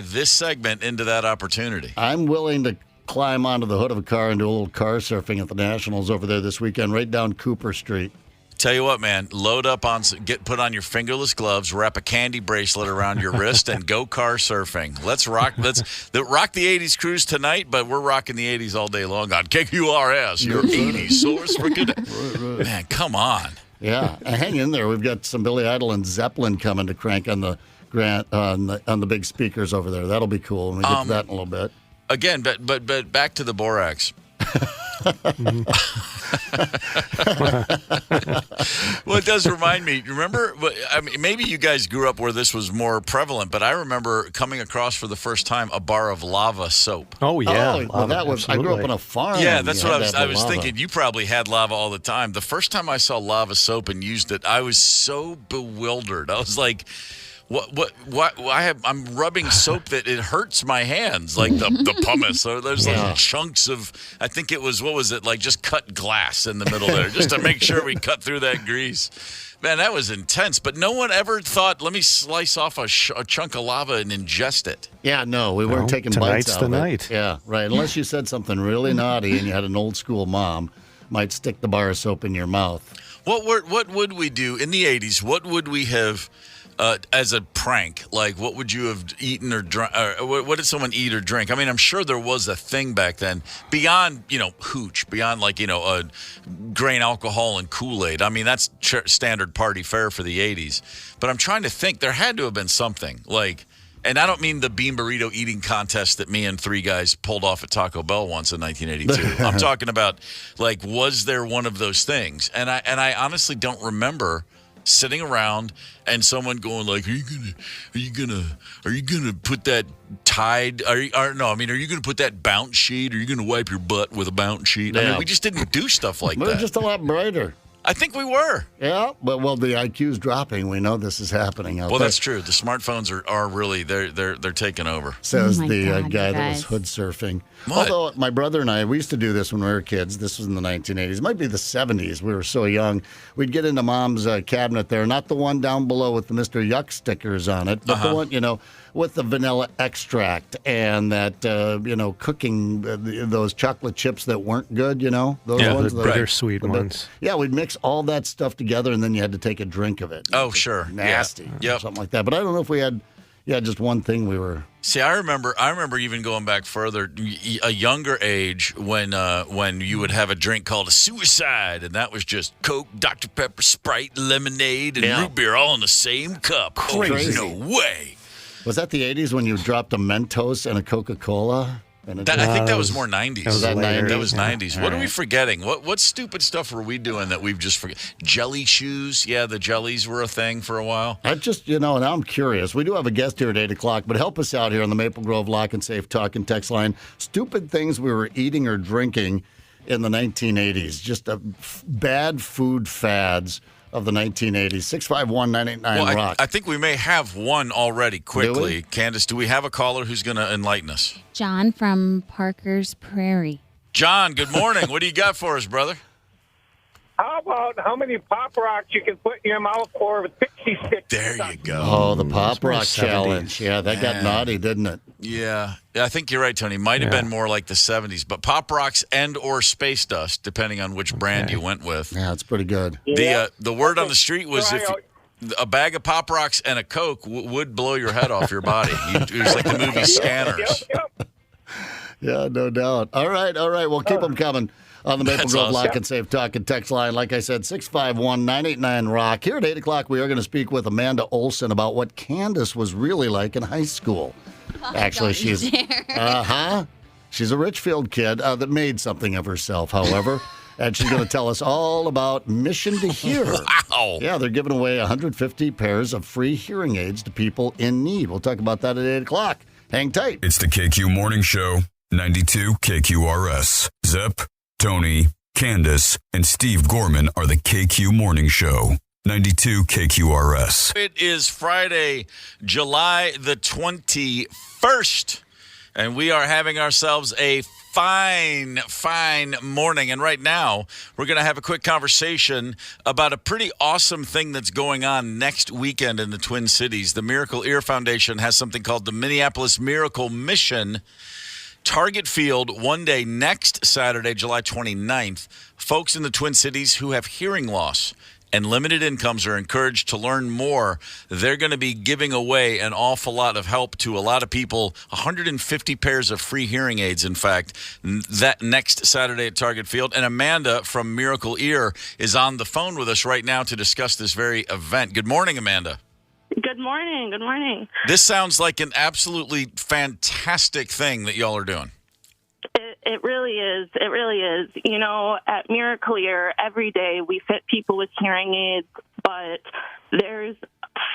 this segment into that opportunity. I'm willing to climb onto the hood of a car and do a little car surfing at the Nationals over there this weekend, right down Cooper Street. Tell you what, man, load up on, put on your fingerless gloves, wrap a candy bracelet around your wrist, and go car surfing. Let's rock the 80s cruise tonight, but we're rocking the 80s all day long on KQRS, your 80s source for good. Right. Man, come on. Yeah, and hang in there. We've got some Billy Idol and Zeppelin coming to crank on the big speakers over there. That'll be cool when we get to that in a little bit. Again, but back to the borax. Well, it does remind me. Remember, I mean, maybe you guys grew up where this was more prevalent, but I remember coming across for the first time a bar of lava soap. Oh yeah, well, that was. I grew up on a farm. Yeah, that's what I was thinking. You probably had lava all the time. The first time I saw lava soap and used it, I was so bewildered. I was like, I'm rubbing soap that it hurts my hands, like the pumice. So there's like chunks of, I think it was, what was it, like just cut glass in the middle there, just to make sure we cut through that grease. Man, that was intense. But no one ever thought, let me slice off a chunk of lava and ingest it. Yeah, no, we weren't taking bites out the of it. night. Yeah, right. Unless you said something really naughty and you had an old school mom, might stick the bar of soap in your mouth. What would we do in the 80s? What would we have as a prank? Like, what would you have eaten or drunk? What did someone eat or drink? I mean, I'm sure there was a thing back then beyond, hooch, beyond like, grain alcohol and Kool-Aid. I mean, that's standard party fare for the 80s. But I'm trying to think. There had to have been something like, and I don't mean the bean burrito eating contest that me and three guys pulled off at Taco Bell once in 1982. I'm talking about, like, was there one of those things? And I honestly don't remember sitting around and someone going like, are you gonna put that Tide? Are you gonna put that bounce sheet? Are you gonna wipe your butt with a bounce sheet? I mean, we just didn't do stuff like that. We're just a lot brighter. I think we were. Yeah, but the IQ's dropping. We know this is happening out there. That's true. The smartphones are really they're taking over. Says the guy that was hood surfing. What? Although my brother and I, we used to do this when we were kids. This was in the 1980s. It might be the 70s. We were so young. We'd get into Mom's cabinet there, not the one down below with the Mr. Yuck stickers on it, but the one, with the vanilla extract and that, cooking those chocolate chips that weren't good, those ones. The bittersweet ones. Yeah, we'd mix all that stuff together, and then you had to take a drink of it. Oh, sure. Nasty. Yeah. Something like that. But I don't know if we had, just one thing we were. See, I remember even going back further, a younger age when you would have a drink called a suicide, and that was just Coke, Dr. Pepper, Sprite, lemonade, and root beer all in the same cup. Crazy. Oh, no way. Was that the 80s when you dropped a Mentos and a Coca-Cola? I think that was more 90s. That was 90s. What are we forgetting? What stupid stuff were we doing that we've just forget? Jelly shoes? Yeah, the jellies were a thing for a while. I just, now I'm curious. We do have a guest here at 8 o'clock, but help us out here on the Maple Grove Lock and Safe Talk and Text line. Stupid things we were eating or drinking in the 1980s. Just bad food fads of the 1980s. 651-989-ROCK. I think we may have one already quickly. Candace, do we have a caller who's going to enlighten us? John from Parker's Prairie. John, good morning. What do you got for us, brother? How about how many Pop Rocks you can put in your mouth for with pixie sticks? There you go. Oh, the Pop Rock challenge. Yeah, that got naughty, didn't it? Yeah, I think you're right, Tony. Might have been more like the 70s, but Pop Rocks and or Space Dust, depending on which brand you went with. Yeah, it's pretty good. The word on the street was a bag of Pop Rocks and a Coke would blow your head off your body. It was like the movie Scanners. Yeah, no doubt. All right. We'll keep them coming on the Maple Grove Lock and Safe Talk and Text line. Like I said, 651-989-ROCK. Here at 8 o'clock, we are going to speak with Amanda Olson about what Candace was really like in high school. Actually, she's she's a Richfield kid that made something of herself, however. And she's going to tell us all about Mission to Hear. Wow. Yeah, they're giving away 150 pairs of free hearing aids to people in need. We'll talk about that at 8 o'clock. Hang tight. It's the KQ Morning Show, 92 KQRS. Zep, Tony, Candace, and Steve Gorman are the KQ Morning Show. 92 KQRS. It is Friday, July the 21st, and we are having ourselves a fine morning. And right now, we're going to have a quick conversation about a pretty awesome thing that's going on next weekend in the Twin Cities. The Miracle Ear Foundation has something called the Minneapolis Miracle Mission. Target Field, one day next Saturday, July 29th. Folks in the Twin Cities who have hearing loss and limited incomes are encouraged to learn more. They're going to be giving away an awful lot of help to a lot of people, 150 pairs of free hearing aids, in fact, that next Saturday at Target Field. And Amanda from Miracle Ear is on the phone with us right now to discuss this very event. Good morning, Amanda. Good morning. Good morning. This sounds like an absolutely fantastic thing that y'all are doing. It really is. It really is. At Miracle Ear, every day we fit people with hearing aids, but there's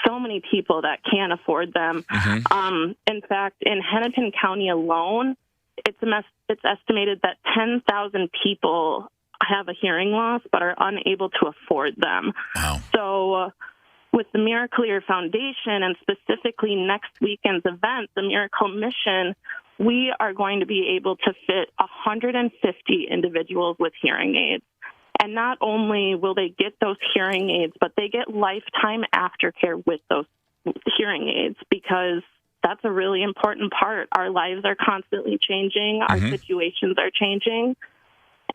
so many people that can't afford them. Mm-hmm. In fact, in Hennepin County alone, it's estimated that 10,000 people have a hearing loss but are unable to afford them. Wow. So with the Miraclear Foundation and specifically next weekend's event, the Miracle Mission, we are going to be able to fit 150 individuals with hearing aids. And not only will they get those hearing aids, but they get lifetime aftercare with those hearing aids, because that's a really important part. Our lives are constantly changing. Our situations are changing.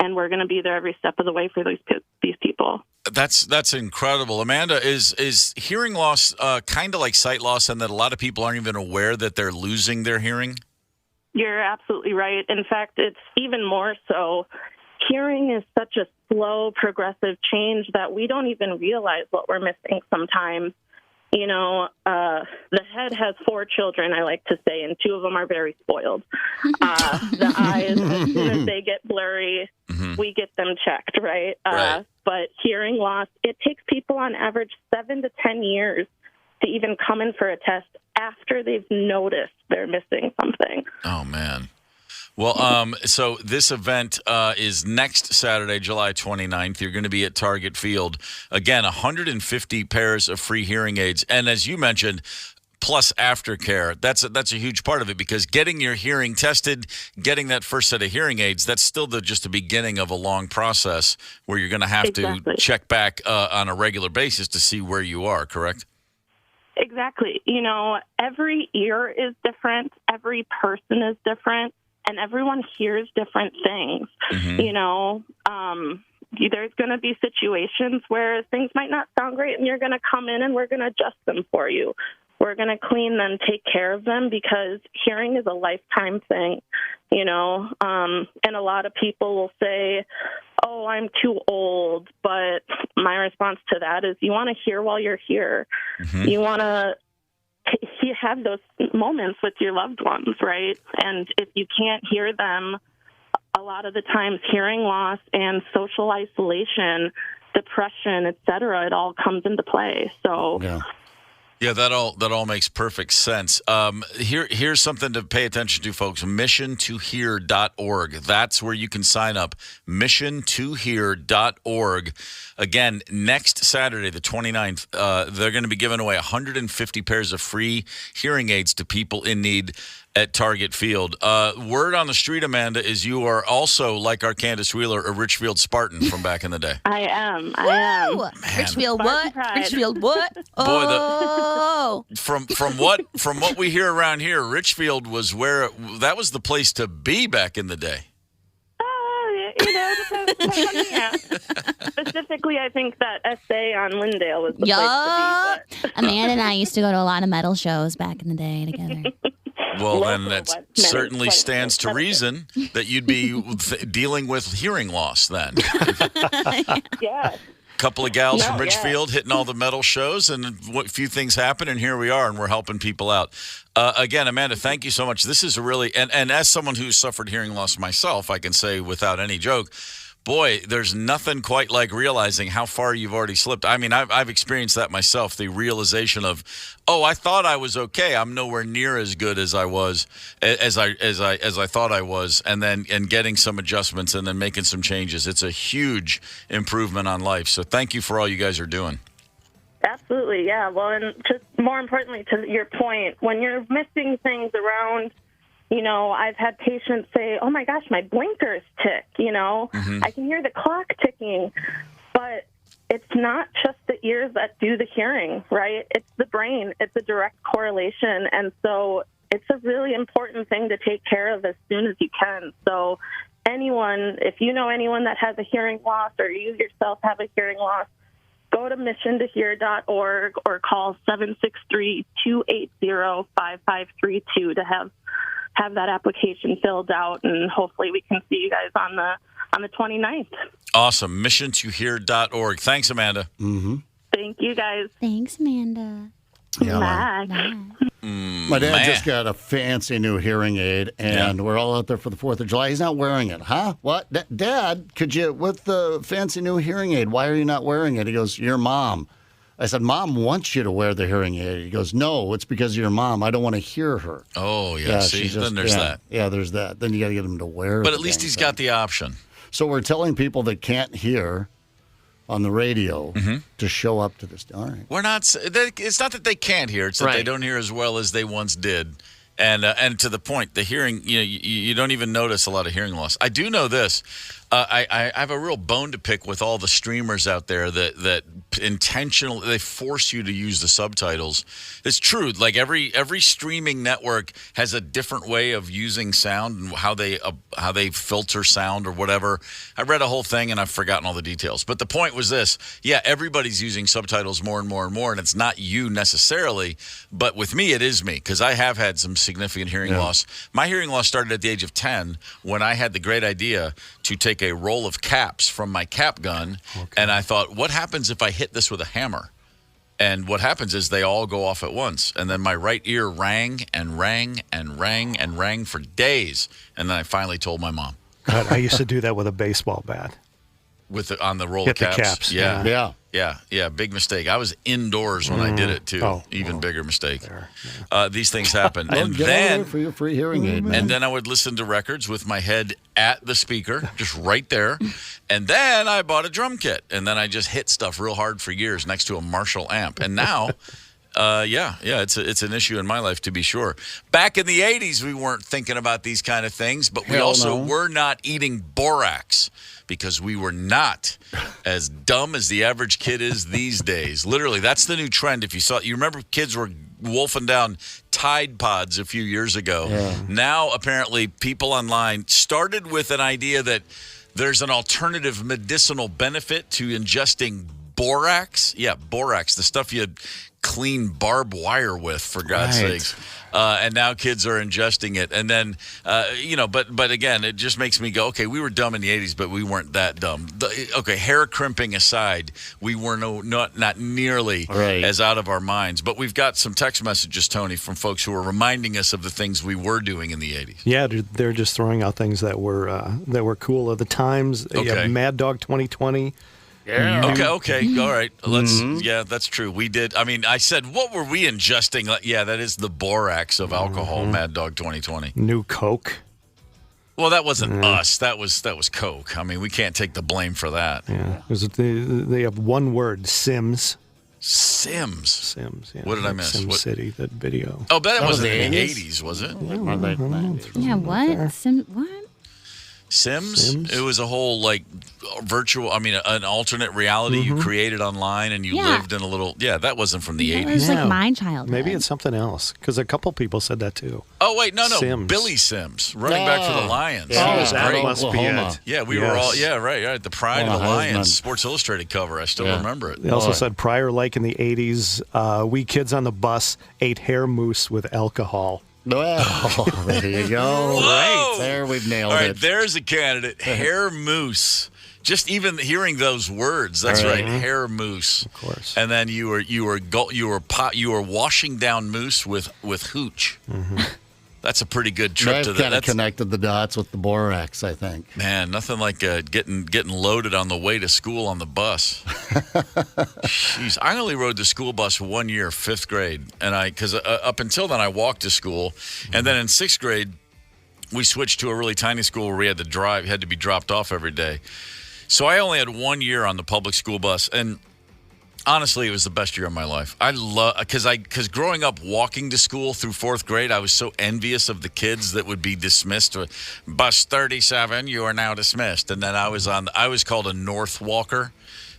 And we're going to be there every step of the way for these people. That's incredible. Amanda, is hearing loss kind of like sight loss, and that a lot of people aren't even aware that they're losing their hearing? You're absolutely right. In fact, it's even more so. Hearing is such a slow, progressive change that we don't even realize what we're missing sometimes. You know, the head has 4 children, I like to say, and 2 of them are very spoiled. The eyes, as soon as they get blurry, we get them checked, right? Right. But hearing loss, it takes people on average 7 to 10 years to even come in for a test after they've noticed they're missing something. Oh, man. Well, so this event is next Saturday, July 29th. You're going to be at Target Field. Again, 150 pairs of free hearing aids. And as you mentioned, plus aftercare. That's a huge part of it, because getting your hearing tested, getting that first set of hearing aids, that's still just the beginning of a long process where you're going to have to check back on a regular basis to see where you are, correct? Exactly. You know, every ear is different. Every person is different. And everyone hears different things. You know, there's going to be situations where things might not sound great, and you're going to come in and we're going to adjust them for you. We're going to clean them, take care of them, because hearing is a lifetime thing, you know. And a lot of people will say, oh, I'm too old. But my response to that is, you want to hear while you're here. You want to have those moments with your loved ones, right? And if you can't hear them, a lot of the times hearing loss and social isolation, depression, et cetera, it all comes into play. So yeah, that all makes perfect sense. Here's something to pay attention to, folks. MissionToHear.org. That's where you can sign up. MissionToHear.org. Again, next Saturday, the 29th, they're going to be giving away 150 pairs of free hearing aids to people in need at Target Field. Word on the street, Amanda, is you are also, like our Candace Wheeler, a Richfield Spartan from back in the day. I am. Richfield what? Richfield what? Oh. Boy, from what we hear around here, Richfield was that was the place to be back in the day. You know, yeah. Specifically, I think that SA on Lyndale was the place to be. But. Amanda and I used to go to a lot of metal shows back in the day together. Well, then that certainly stands to reason that you'd be dealing with hearing loss then. Yeah. Couple of gals from Richfield hitting all the metal shows, and a few things happen, and here we are, and we're helping people out. Again, Amanda, thank you so much. This is a really, and as someone who suffered hearing loss myself, I can say without any joke, boy, there's nothing quite like realizing how far you've already slipped. I mean, I've experienced that myself, the realization of, oh, I thought I was okay. I'm nowhere near as good as I was, as I thought I was, and getting some adjustments and then making some changes. It's a huge improvement on life. So thank you for all you guys are doing. Absolutely, yeah. Well, and just more importantly, to your point, when you're missing things around, you know, I've had patients say, oh, my gosh, my blinkers tick, you know. I can hear the clock ticking. But it's not just the ears that do the hearing, right? It's the brain. It's a direct correlation. And so it's a really important thing to take care of as soon as you can. So anyone, if you know anyone that has a hearing loss or you yourself have a hearing loss, go to missiontohear.org or call 763-280-5532 to have that application filled out, and hopefully we can see you guys on the 29th. Awesome. MissionToHear.org. Thanks, Amanda. Thank you, guys. Thanks, Amanda. Yeah, Bye. My dad just got a fancy new hearing aid, and we're all out there for the 4th of July. He's not wearing it. Huh? What? Dad, could you, with the fancy new hearing aid, why are you not wearing it? He goes, your mom. I said, Mom wants you to wear the hearing aid. He goes, no, it's because of your mom. I don't want to hear her. Oh, yeah. See, then there's that. Yeah, there's that. Then you got to get him to wear it. But at least he's got the option. So we're telling people that can't hear, on the radio to show up to this. All right. We're not. It's not that they can't hear; it's that they don't hear as well as they once did. And to the point, the hearing, you don't even notice a lot of hearing loss. I do know this. I have a real bone to pick with all the streamers out there that intentionally they force you to use the subtitles. It's true. Like every streaming network has a different way of using sound and how they filter sound or whatever. I read a whole thing and I've forgotten all the details. But the point was this: everybody's using subtitles more and more and more, and it's not you necessarily, but with me it is me because I have had some significant hearing loss. My hearing loss started at the age of 10 when I had the great idea to take a roll of caps from my cap gun, and I thought, what happens if I hit this with a hammer? And what happens is they all go off at once, and then my right ear rang and rang and rang and rang for days, and then I finally told my mom. God, I used to do that with a baseball bat. On the roll of caps. The caps. Yeah, big mistake. I was indoors when I did it too. Even bigger mistake. These things happen. And then for your free hearing aid, man. And then I would listen to records with my head at the speaker, just right there. And then I bought a drum kit, and then I just hit stuff real hard for years next to a Marshall amp. And now, it's an issue in my life, to be sure. Back in the 80s, we weren't thinking about these kind of things, but we were not eating borax because we were not as dumb as the average kid is these days. Literally, that's the new trend. If you remember kids were wolfing down Tide Pods a few years ago. Yeah. Now, apparently, people online started with an idea that there's an alternative medicinal benefit to ingesting borax. Yeah, borax, the stuff you clean barbed wire with, for God's sakes. And now kids are ingesting it. And then, but again, it just makes me go, okay, we were dumb in the 80s, but we weren't that dumb. Hair crimping aside, we were not nearly as out of our minds. But we've got some text messages, Tony, from folks who are reminding us of the things we were doing in the 80s. Yeah, they're just throwing out things that were cool at the times. Okay. You have Mad Dog 2020. Yeah. Okay. All right. Yeah, that's true. We did. I mean, I said, what were we ingesting? Yeah, that is the borax of alcohol, Mad Dog 2020. New Coke. Well, that wasn't us. That was Coke. I mean, we can't take the blame for that. Yeah. They have one word, Sims. Sims. Yeah. What did I miss? Sim City, that video. Oh, that wasn't in the 80s, was it? Yeah, what? What? Sims? It was a whole virtual, an alternate reality you created online and you lived in a little, that wasn't from the 80s. It was like my childhood. Maybe it's something else because a couple people said that too. Oh, wait, no. Sims. Billy Sims, running back for the Lions. Yeah, that must be it. Yeah, we were all, right. The Pride of the Lions, Sports Illustrated cover. I still remember it. They also said prior, like in the 80s, we kids on the bus ate hair mousse with alcohol. Well, there you go. Right there, we've nailed it. All right, there's a candidate. Hair mousse. Just even hearing those words, that's right. Hair mousse. Of course. And then you were washing down mousse with hooch. Mm-hmm. That's a pretty good trip to that. Kind of connected the dots with the borax, I think. Man, nothing like getting loaded on the way to school on the bus. Jeez, I only rode the school bus 1 year, 5th grade, and because up until then I walked to school, and then in 6th grade we switched to a really tiny school where we had to be dropped off every day. So I only had 1 year on the public school bus, and honestly, it was the best year of my life. I love because growing up walking to school through 4th grade, I was so envious of the kids that would be dismissed. Bus 37, you are now dismissed. And then I was called a North Walker.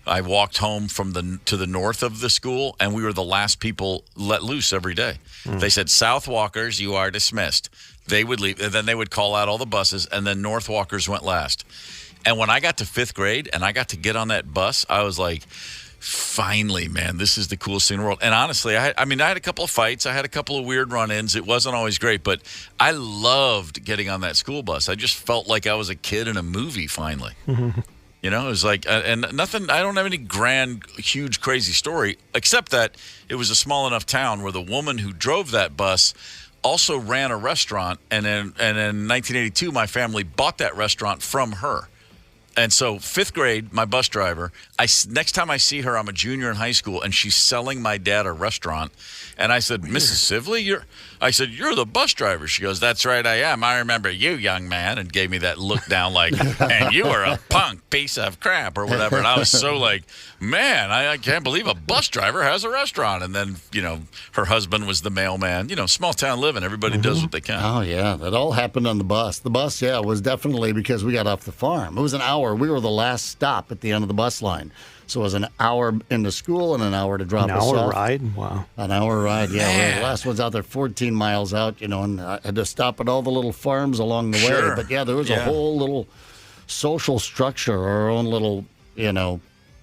I walked home to the north of the school, and we were the last people let loose every day. They said, South Walkers, you are dismissed. They would leave, and then they would call out all the buses, and then North Walkers went last. And when I got to 5th grade and I got to get on that bus, I was like, finally, man, this is the coolest thing in the world. And honestly, I had a couple of fights. I had a couple of weird run-ins. It wasn't always great, but I loved getting on that school bus. I just felt like I was a kid in a movie finally. It was like, and nothing, I don't have any grand, huge, crazy story, except that it was a small enough town where the woman who drove that bus also ran a restaurant. And in 1982, my family bought that restaurant from her. And so 5th grade, my bus driver, next time I see her, I'm a junior in high school, and she's selling my dad a restaurant. And I said, Mrs. Sibley, you're the bus driver. She goes, that's right, I am. I remember you, young man, and gave me that look down like, and you were a punk piece of crap or whatever. And I was so like, man, I can't believe a bus driver has a restaurant. And then, her husband was the mailman. Small town living. Everybody does what they can. Oh, yeah. That all happened on the bus. The bus, was definitely because we got off the farm. It was an hour. We were the last stop at the end of the bus line. So it was an hour into school and an hour to drop us off. An hour ride? Wow. An hour ride, yeah. We were the last ones out there, 14 miles out, and I had to stop at all the little farms along the way. But, there was a whole little social structure, our own little,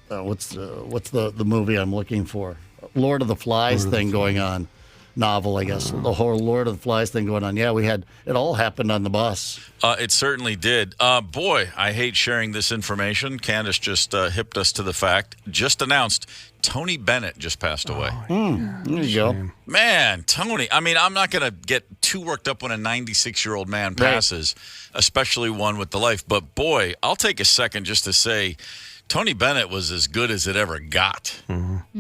what's the movie I'm looking for? Lord of the Flies thing going on. Novel, I guess. The whole Lord of the Flies thing going on. Yeah, it all happened on the bus. It certainly did. Boy, I hate sharing this information. Candace just hipped us to the fact. Just announced Tony Bennett just passed away. There you go. Man, Tony. I mean, I'm not going to get too worked up when a 96-year-old man passes, especially one with the life. But boy, I'll take a second just to say, Tony Bennett was as good as it ever got.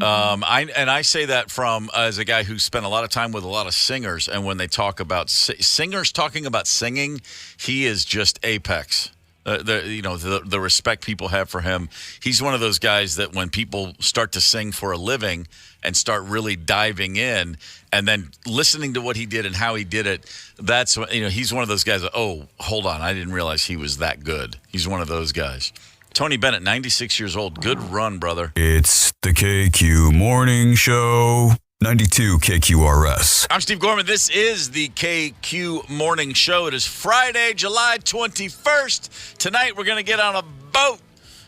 I say that from as a guy who spent a lot of time with a lot of singers, and when they talk about singers talking about singing, he is just apex. The respect people have for him. He's one of those guys that when people start to sing for a living and start really diving in and then listening to what he did and how he did it, that's when, he's one of those guys that, oh, hold on, I didn't realize he was that good. He's one of those guys. Tony Bennett, 96 years old. Good run, brother. It's the KQ Morning Show, 92 KQRS. I'm Steve Gorman. This is the KQ Morning Show. It is Friday, July 21st. Tonight, we're going to get on a boat,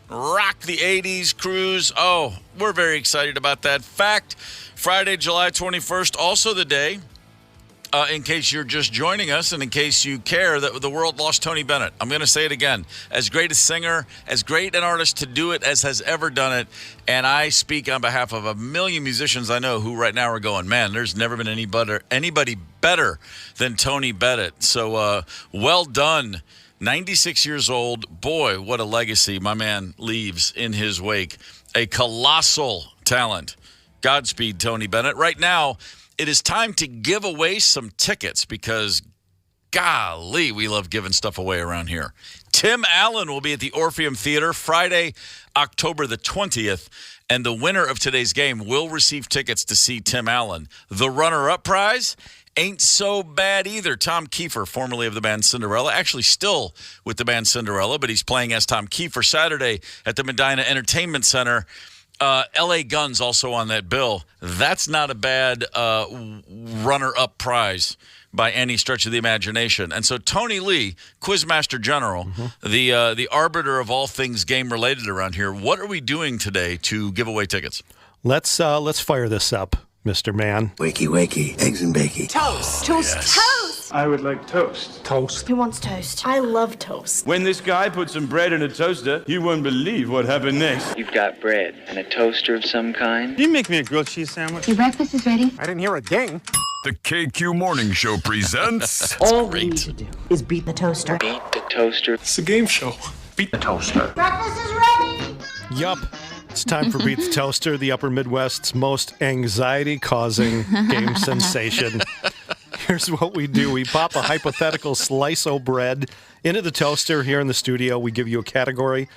rock the 80s cruise. Oh, we're very excited about that fact. Friday, July 21st, also the day, in case you're just joining us and in case you care, that the world lost Tony Bennett. I'm going to say it again. As great a singer, as great an artist to do it as has ever done it, and I speak on behalf of a million musicians I know who right now are going, man, there's never been anybody better than Tony Bennett. So well done. 96 years old. Boy, what a legacy my man leaves in his wake. A colossal talent. Godspeed, Tony Bennett. Right now, it is time to give away some tickets because, golly, we love giving stuff away around here. Tim Allen will be at the Orpheum Theater Friday, October the 20th, and the winner of today's game will receive tickets to see Tim Allen. The runner-up prize ain't so bad either. Tom Kiefer, formerly of the band Cinderella, actually still with the band Cinderella, but he's playing as Tom Kiefer Saturday at the Medina Entertainment Center. L.A. Guns also on that bill. That's not a bad runner-up prize by any stretch of the imagination. And so Tony Lee, Quizmaster General, the arbiter of all things game-related around here, what are we doing today to give away tickets? Let's fire this up, Mr. Man. Wakey, wakey, eggs and bakey. Toast. Toast. Yes. Toast. I would like toast. Toast. Who wants toast? I love toast. When this guy put some bread in a toaster, you won't believe what happened next. You've got bread and a toaster of some kind. Can you make me a grilled cheese sandwich? Your breakfast is ready. I didn't hear a ding. The KQ Morning Show presents... All we need to do is beat the toaster. Beat the toaster. It's a game show. Beat the toaster. Breakfast is ready. Yup. It's time for Beat the Toaster, the Upper Midwest's most anxiety-causing game sensation. Here's what we do. We pop a hypothetical slice of bread into the toaster here in the studio. We give you a category.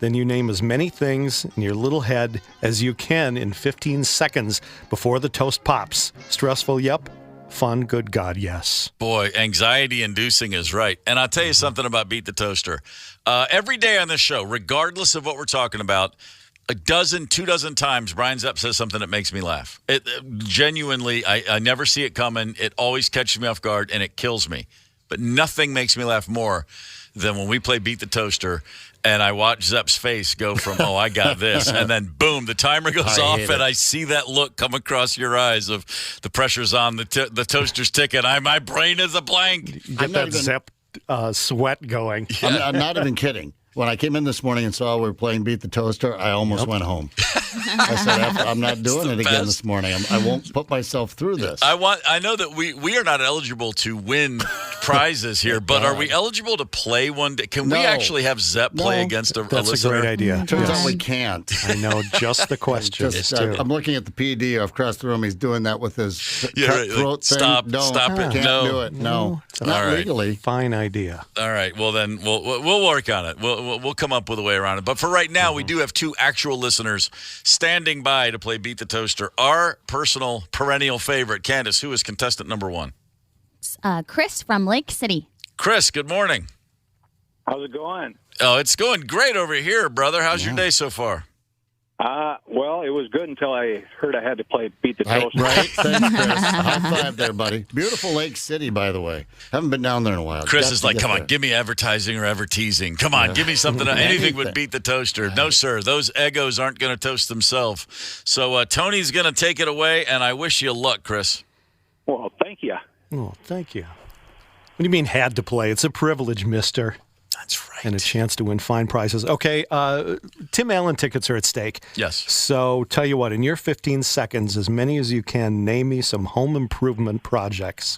Then you name as many things in your little head as you can in 15 seconds before the toast pops. Stressful? Yep. Fun? Good God, yes. Boy, anxiety-inducing is right. And I'll tell you something about Beat the Toaster. Every day on this show, regardless of what we're talking about, 2 dozen times, Brian Zepp says something that makes me laugh. Genuinely, I never see it coming. It always catches me off guard, and it kills me. But nothing makes me laugh more than when we play Beat the Toaster, and I watch Zepp's face go from, oh, I got this, and then, boom, the timer goes off, and I see that look come across your eyes of the pressure's on, the toaster's ticking. My brain is a blank. Get that Zepp sweat going. I'm not even kidding. When I came in this morning and saw we were playing Beat the Toaster, I almost went home. I said, I'm not doing it again this morning. I won't put myself through this. I know that we are not eligible to win prizes here, but are we eligible to play one day? Can we actually have Zep play against a That's listener? a great idea. Turns out we can't. I know just the question. I'm looking at the PD across the room. He's doing that with his throat thing. Stop Don't, it. Can't No. do it. No. Not All right. legally. Fine idea. All right. Well, then we'll work on it. We'll come up with a way around it. But for right now, we do have 2 actual listeners standing by to play Beat the Toaster. Our personal perennial favorite, Candace, who is contestant number 1? Chris from Lake City. Chris, good morning. How's it going? Oh, it's going great over here, brother. How's your day so far? Well, it was good until I heard I had to play Beat the Toaster. Right? Thanks, Chris. High five there, buddy. Beautiful Lake City, by the way. Haven't been down there in a while. Chris Got is to like, get come on, there. give me advertising or ever teasing. Come on, give me something. Anything would beat the toaster. No, sir. Those egos aren't going to toast themselves. So Tony's going to take it away, and I wish you luck, Chris. Well, thank you. Oh, thank you. What do you mean had to play? It's a privilege, mister. That's right. And a chance to win fine prizes. Okay, Tim Allen tickets are at stake. Yes. So tell you what, in your 15 seconds, as many as you can, name me some home improvement projects.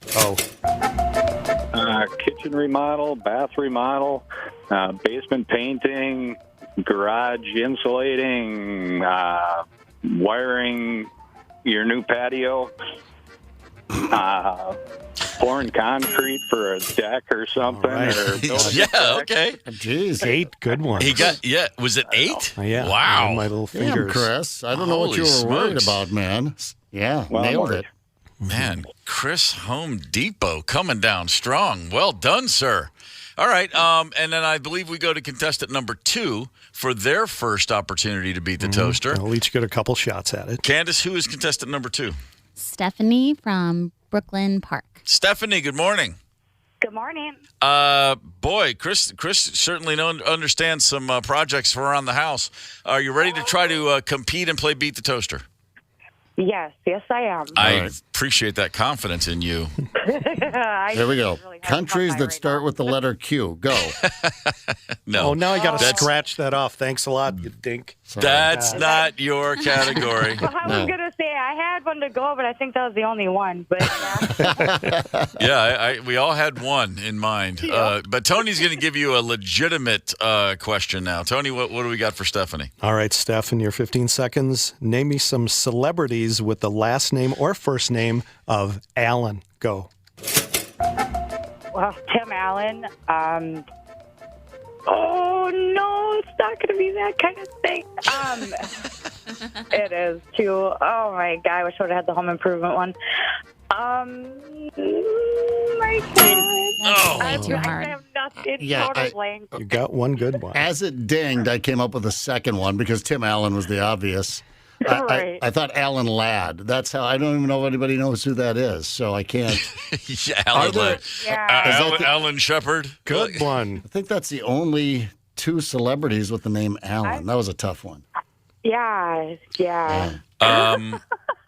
Kitchen remodel, bath remodel, basement painting, garage insulating, wiring your new patio, pouring concrete for a deck or something. Right. Or Yeah, okay. Jeez. 8 good ones. He got, was it 8? Yeah. Wow. On my little Damn, fingers. Chris. I don't know what you Holy were worried smokes. about, man. Yeah, Well, nailed I'm it. Man, Chris Home Depot coming down strong. Well done, sir. All right, and then I believe we go to contestant number 2 for their first opportunity to beat the toaster. They'll each get a couple shots at it. Candace, who is contestant number 2? Stephanie from Brooklyn Park. Stephanie, good morning. Good morning. Boy, Chris certainly understands some projects around the house. Are you ready to try to compete and play Beat the Toaster? Yes, I am. I appreciate that confidence in you. Here we go. Countries that start with the letter Q. Go. No. Oh, now I got to That's- scratch that off. Thanks a lot, you dink. That's not your category. Well, I was going to say I had one to go, but I think that was the only one. But Yeah, we all had one in mind. But Tony's going to give you a legitimate question now. Tony, what do we got for Stephanie? All right, Steph, in your 15 seconds, name me some celebrities with the last name or first name of Allen. Go. well, Tim Allen. Oh no, it's not going to be that kind of thing. It is too. Oh my god, I wish I would have had the home improvement one. My god. That's way too hard. I have nothing. Yeah, total blank. You got one good one. As it dinged, I came up with a second one because Tim Allen was the obvious. Right. I thought Alan Ladd. That's how I don't even know if anybody knows who that is, so I can't. Yeah, Alan, there- Alan Shepard. Good one. I think that's the only 2 celebrities with the name Alan. That was a tough one. Yeah.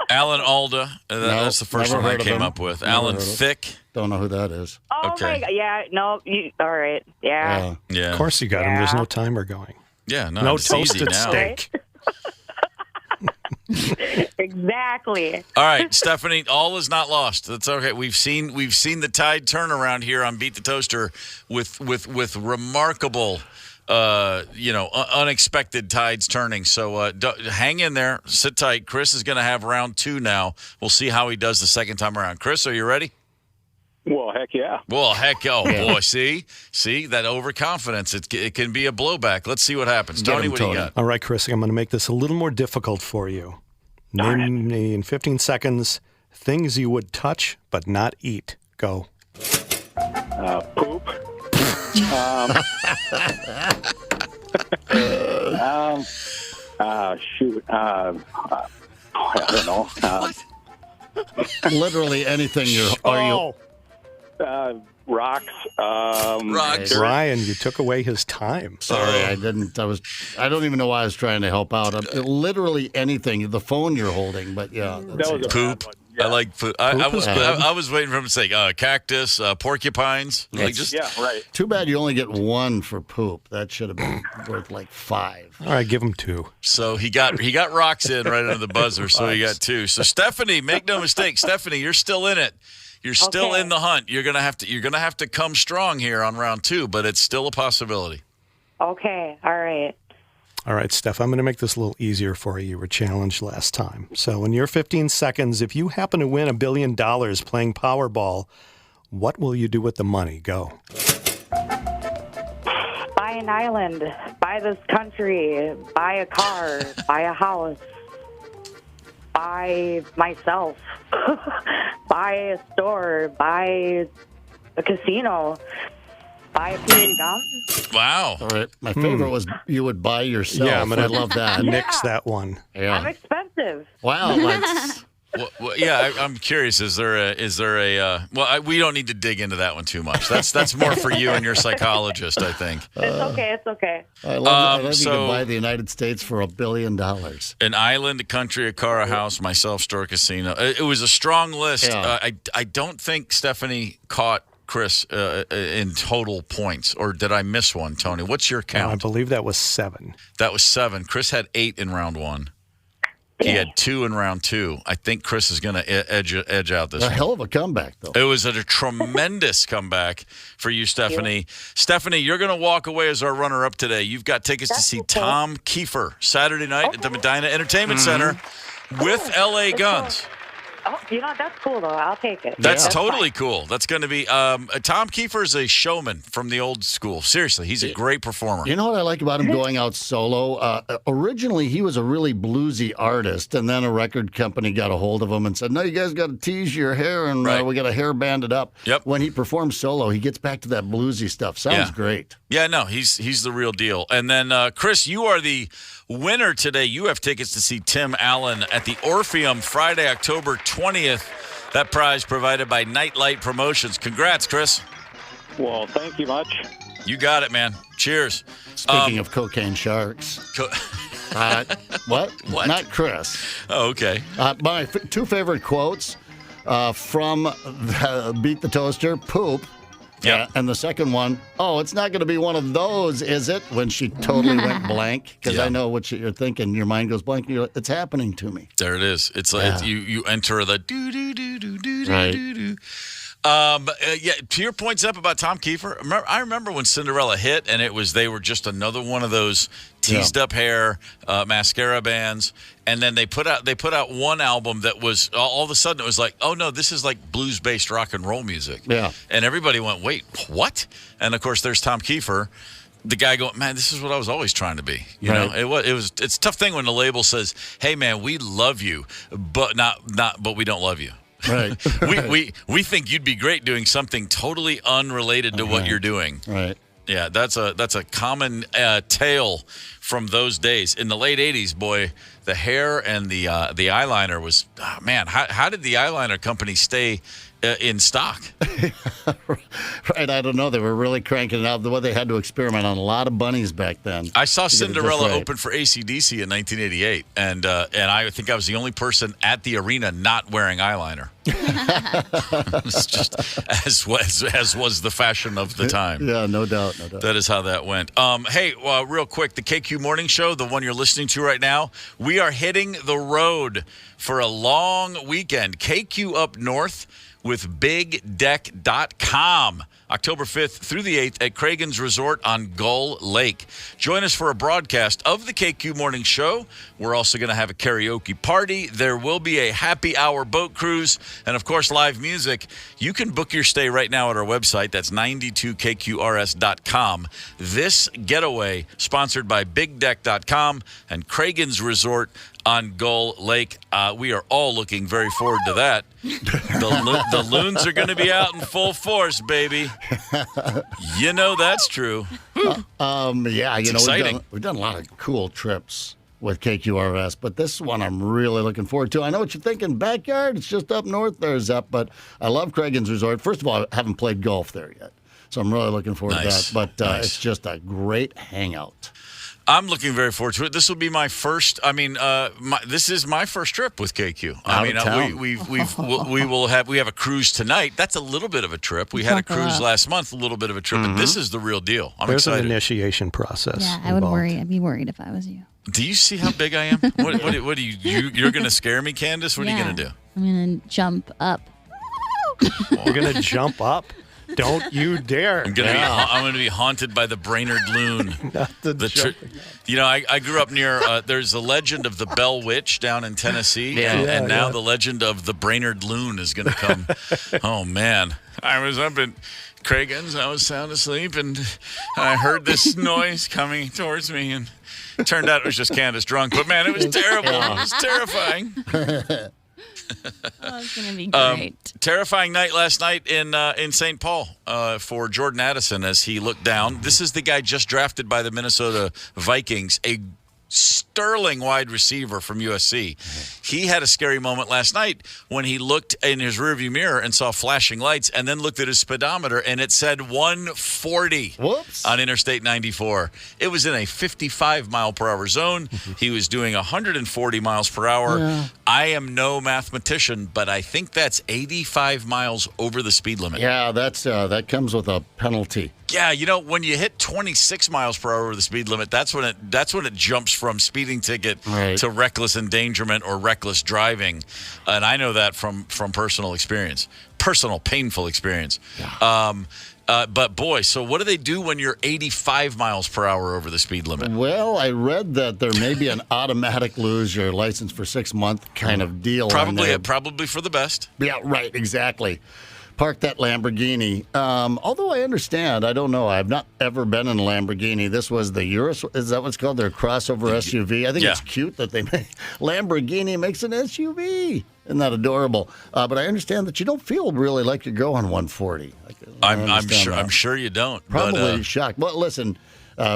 Alan Alda. That's the first never one I heard of came him. up with. Never Alan heard of him. Thicke. Don't know who that is. Oh Okay. my god. Yeah. No. All right. Yeah. Yeah. Of course you got him. There's no timer going. Yeah, no, No it's easy toasted now. steak. Exactly. All right, Stephanie, all is not lost. That's okay. We've seen the tide turn around here on Beat the Toaster with remarkable unexpected tides turning. So hang in there, sit tight. Chris is going to have round 2 now. We'll see how he does the second time around. Chris, are you ready? Well, heck yeah. Well, boy, see that overconfidence. It can be a blowback. Let's see what happens. Get Tony, him, what do you Tony. got? All right, Chris, I'm going to make this a little more difficult for you. Name me in 15 seconds things you would touch but not eat. Go. Poop. Shoot. I don't know. Literally anything Rocks. Rocks. Ryan, you took away his time. Sorry, I didn't. I don't even know why I was trying to help out. Literally anything. The phone you're holding, but yeah. That was a Poop. bad one. I like food. I was waiting for him to say cactus, porcupines. Right. Too bad you only get one for poop. That should have been worth like 5. All right, give him 2. So he got rocks in right under the buzzer, so he got 2. So Stephanie, make no mistake, Stephanie, you're still in it. You're still in the hunt. You're gonna have to come strong here on round 2, but it's still a possibility. Okay. All right. All right, Steph, I'm going to make this a little easier for you. You were challenged last time. So in your 15 seconds, if you happen to win $1 billion playing Powerball, what will you do with the money? Go. Buy an island. Buy this country. Buy a car. Buy a house. Buy myself. Buy a store. Buy a casino. Buy a piece of gum. Wow. All right. My favorite was you would buy yourself. Yeah, I'm going to love that. Nix that one. Yeah. I'm expensive. Wow. I'm curious. Is there a? Well, we don't need to dig into that one too much. That's more for you and your psychologist, I think. It's okay. I love you can buy the United States for $1 billion. An island, a country, a car, a house, myself, store, casino. It was a strong list. Yeah. I don't think Stephanie caught Chris in total points, or did I miss one, Tony? What's your count? I believe that was 7. That was 7. Chris had 8 in round 1. He had 2 in round 2. I think Chris is going to edge out this one. A hell of a comeback, though. It was a tremendous comeback for you, Stephanie. Yeah. Stephanie, you're going to walk away as our runner-up today. You've got tickets to see Tom Kiefer Saturday night at the Medina Entertainment Center with L.A. Guns. Oh, that's cool, though. I'll take it. That's totally cool. That's going to be Tom Kiefer is a showman from the old school. Seriously, he's a great performer. You know what I like about him going out solo? Originally, he was a really bluesy artist, and then a record company got a hold of him and said, no, you guys got to tease your hair, and we got a hair banded up. Yep. When he performs solo, he gets back to that bluesy stuff. Sounds great. Yeah, no, he's the real deal. And then, Chris, you are the winner today. You have tickets to see Tim Allen at the Orpheum Friday, October 20th. That prize provided by Nightlight Promotions. Congrats, Chris. Well, thank you much. You got it, man. Cheers. Speaking of cocaine sharks. What? Not Chris. Oh, okay. My 2 favorite quotes from Beat the Toaster, poop. Yeah. And the second one, it's not going to be one of those, is it? When she totally went blank. Because I know what you're thinking. Your mind goes blank. And you're like, it's happening to me. There it is. It's like you enter the do-do-do-do-do-do-do-do. To your points up about Tom Kiefer, I remember when Cinderella hit, and they were just another one of those teased up hair mascara bands, and then they put out one album that was all of a sudden it was like, oh no, this is like blues based rock and roll music, and everybody went, wait, what? And of course there's Tom Kiefer, the guy going, man, this is what I was always trying to be. You know, it's a tough thing when the label says, hey man, we love you, but but we don't love you. Right. we think you'd be great doing something totally unrelated to what you're doing. Right. Yeah, that's a common tale from those days. In the late 80s, boy, the hair and the eyeliner was, man, how did the eyeliner company stay in stock? Right, I don't know. They were really cranking it out. They had to experiment on a lot of bunnies back then. I saw Cinderella open for AC/DC in 1988, and I think I was the only person at the arena not wearing eyeliner. It's just as was the fashion of the time. Yeah, no doubt. That is how that went. Hey, real quick, the KQ Morning Show, the one you're listening to right now, we are hitting the road for a long weekend. KQ up north with BigDeck.com. October 5th through the 8th at Cragun's Resort on Gull Lake. Join us for a broadcast of the KQ Morning Show. We're also going to have a karaoke party. There will be a happy hour boat cruise and, of course, live music. You can book your stay right now at our website. That's 92kqrs.com. This getaway sponsored by BigDeck.com and Cragun's Resort on Gull Lake. We are all looking very forward to that. The loons are going to be out in full force, baby. You know that's true. Exciting. We've done a lot of cool trips with KQRS, but this one I'm really looking forward to. I know what you're thinking, backyard, it's just up north there, Zepp, but I love Cragun's Resort. First of all, I haven't played golf there yet, so I'm really looking forward to that, but it's just a great hangout. I'm looking very forward to it. This will be my first. I mean, this is my first trip with KQ. Out of town. We have a cruise tonight. That's a little bit of a trip. We had a cruise last month, a little bit of a trip, but this is the real deal. I'm There's excited. an initiation process. Yeah, I would worry. I'd be worried if I was you. Do you see how big I am? What do you're going to scare me, Candace? What are you going to do? I'm going to jump up. You're going to jump up? Don't you dare. I'm going to be haunted by the Brainerd Loon. I grew up near, there's a legend of the Bell Witch down in Tennessee. And now the legend of the Brainerd Loon is going to come. Oh, man. I was up at Cragen's. I was sound asleep, and I heard this noise coming towards me, and it turned out it was just Candace drunk. But, man, it was terrible. It was terrifying. Oh, it's going to be great. Terrifying night last night in St. Paul for Jordan Addison as he looked down. This is the guy just drafted by the Minnesota Vikings, a sterling wide receiver from USC. He had a scary moment last night when he looked in his rearview mirror and saw flashing lights and then looked at his speedometer and it said 140 on Interstate 94. It was in a 55-mile-per-hour zone. He was doing 140 miles per hour. Yeah. I am no mathematician, but I think that's 85 miles over the speed limit. Yeah, that comes with a penalty. Yeah, when you hit 26 miles per hour over the speed limit, that's when it jumps from speeding ticket to reckless endangerment or reckless driving, and I know that from personal experience, painful experience. Yeah. But boy, so what do they do when you're 85 miles per hour over the speed limit? Well, I read that there may be an automatic lose your license for 6 month kind of deal. Probably for the best. Yeah, right, exactly. Park that Lamborghini. Although I understand, I don't know. I've not ever been in a Lamborghini. This was the Urus. Is that what's called? Their crossover SUV. I think it's cute that they make Lamborghini makes an SUV. Isn't that adorable? But I understand that you don't feel really like you're going 140. I'm sure you don't. Probably shocked. Well, listen,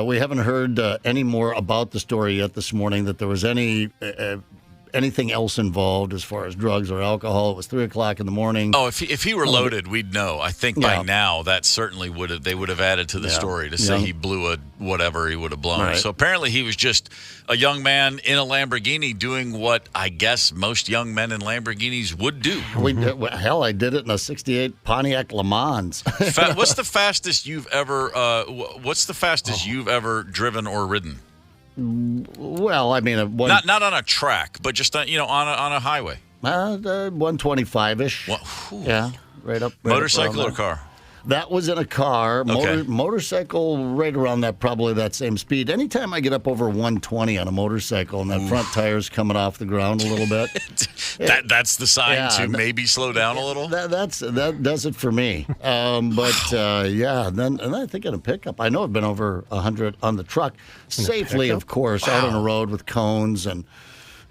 we haven't heard any more about the story yet this morning. That there was anything else involved as far as drugs or alcohol. It was 3:00 in the morning. Oh, if he were loaded, we'd know. I think by now that certainly would have added to the story to say he blew whatever he would have blown. Right. So apparently he was just a young man in a Lamborghini doing what I guess most young men in Lamborghinis would do. I did it in a '68 Pontiac Le Mans. What's the fastest you've ever driven or ridden? Well, I mean, not on a track, but just on a highway. 125-ish. Yeah, right up. Motorcycle or car? That was in a car. Motorcycle, right around that same speed. Anytime I get up over 120 on a motorcycle and that front tire's coming off the ground a little bit, that's the sign to maybe slow down a little. That does it for me. Then I think in a pickup, I know I've been over 100 on the truck safely, of course, out on the road with cones and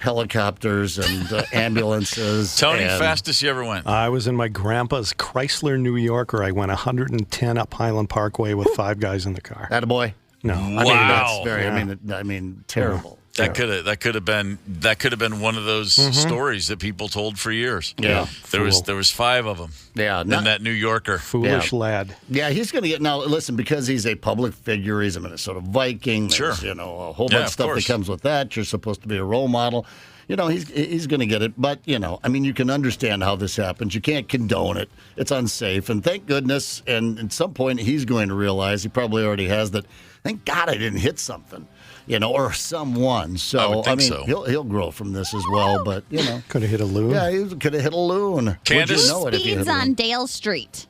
helicopters and ambulances. Tony, fastest you ever went? I was in my grandpa's Chrysler New Yorker. I went 110 up Highland Parkway with 5 guys in the car. Attaboy. No. Wow. I mean, that's very. I mean, terrible. That could have been one of those stories that people told for years. Yeah, there was 5 of them. Yeah, in that New Yorker. Foolish lad. Yeah, he's going to get now. Listen, because he's a public figure, he's a Minnesota Viking. There's, a whole bunch of stuff that comes with that. You're supposed to be a role model. He's going to get it. But I mean, you can understand how this happens. You can't condone it. It's unsafe. And thank goodness. And at some point, he's going to realize, he probably already has, that. Thank God I didn't hit something. Or someone. So I mean, he'll grow from this as well. But could have hit a loon. Yeah, he could have hit a loon. Candace, speeds on Dale Street.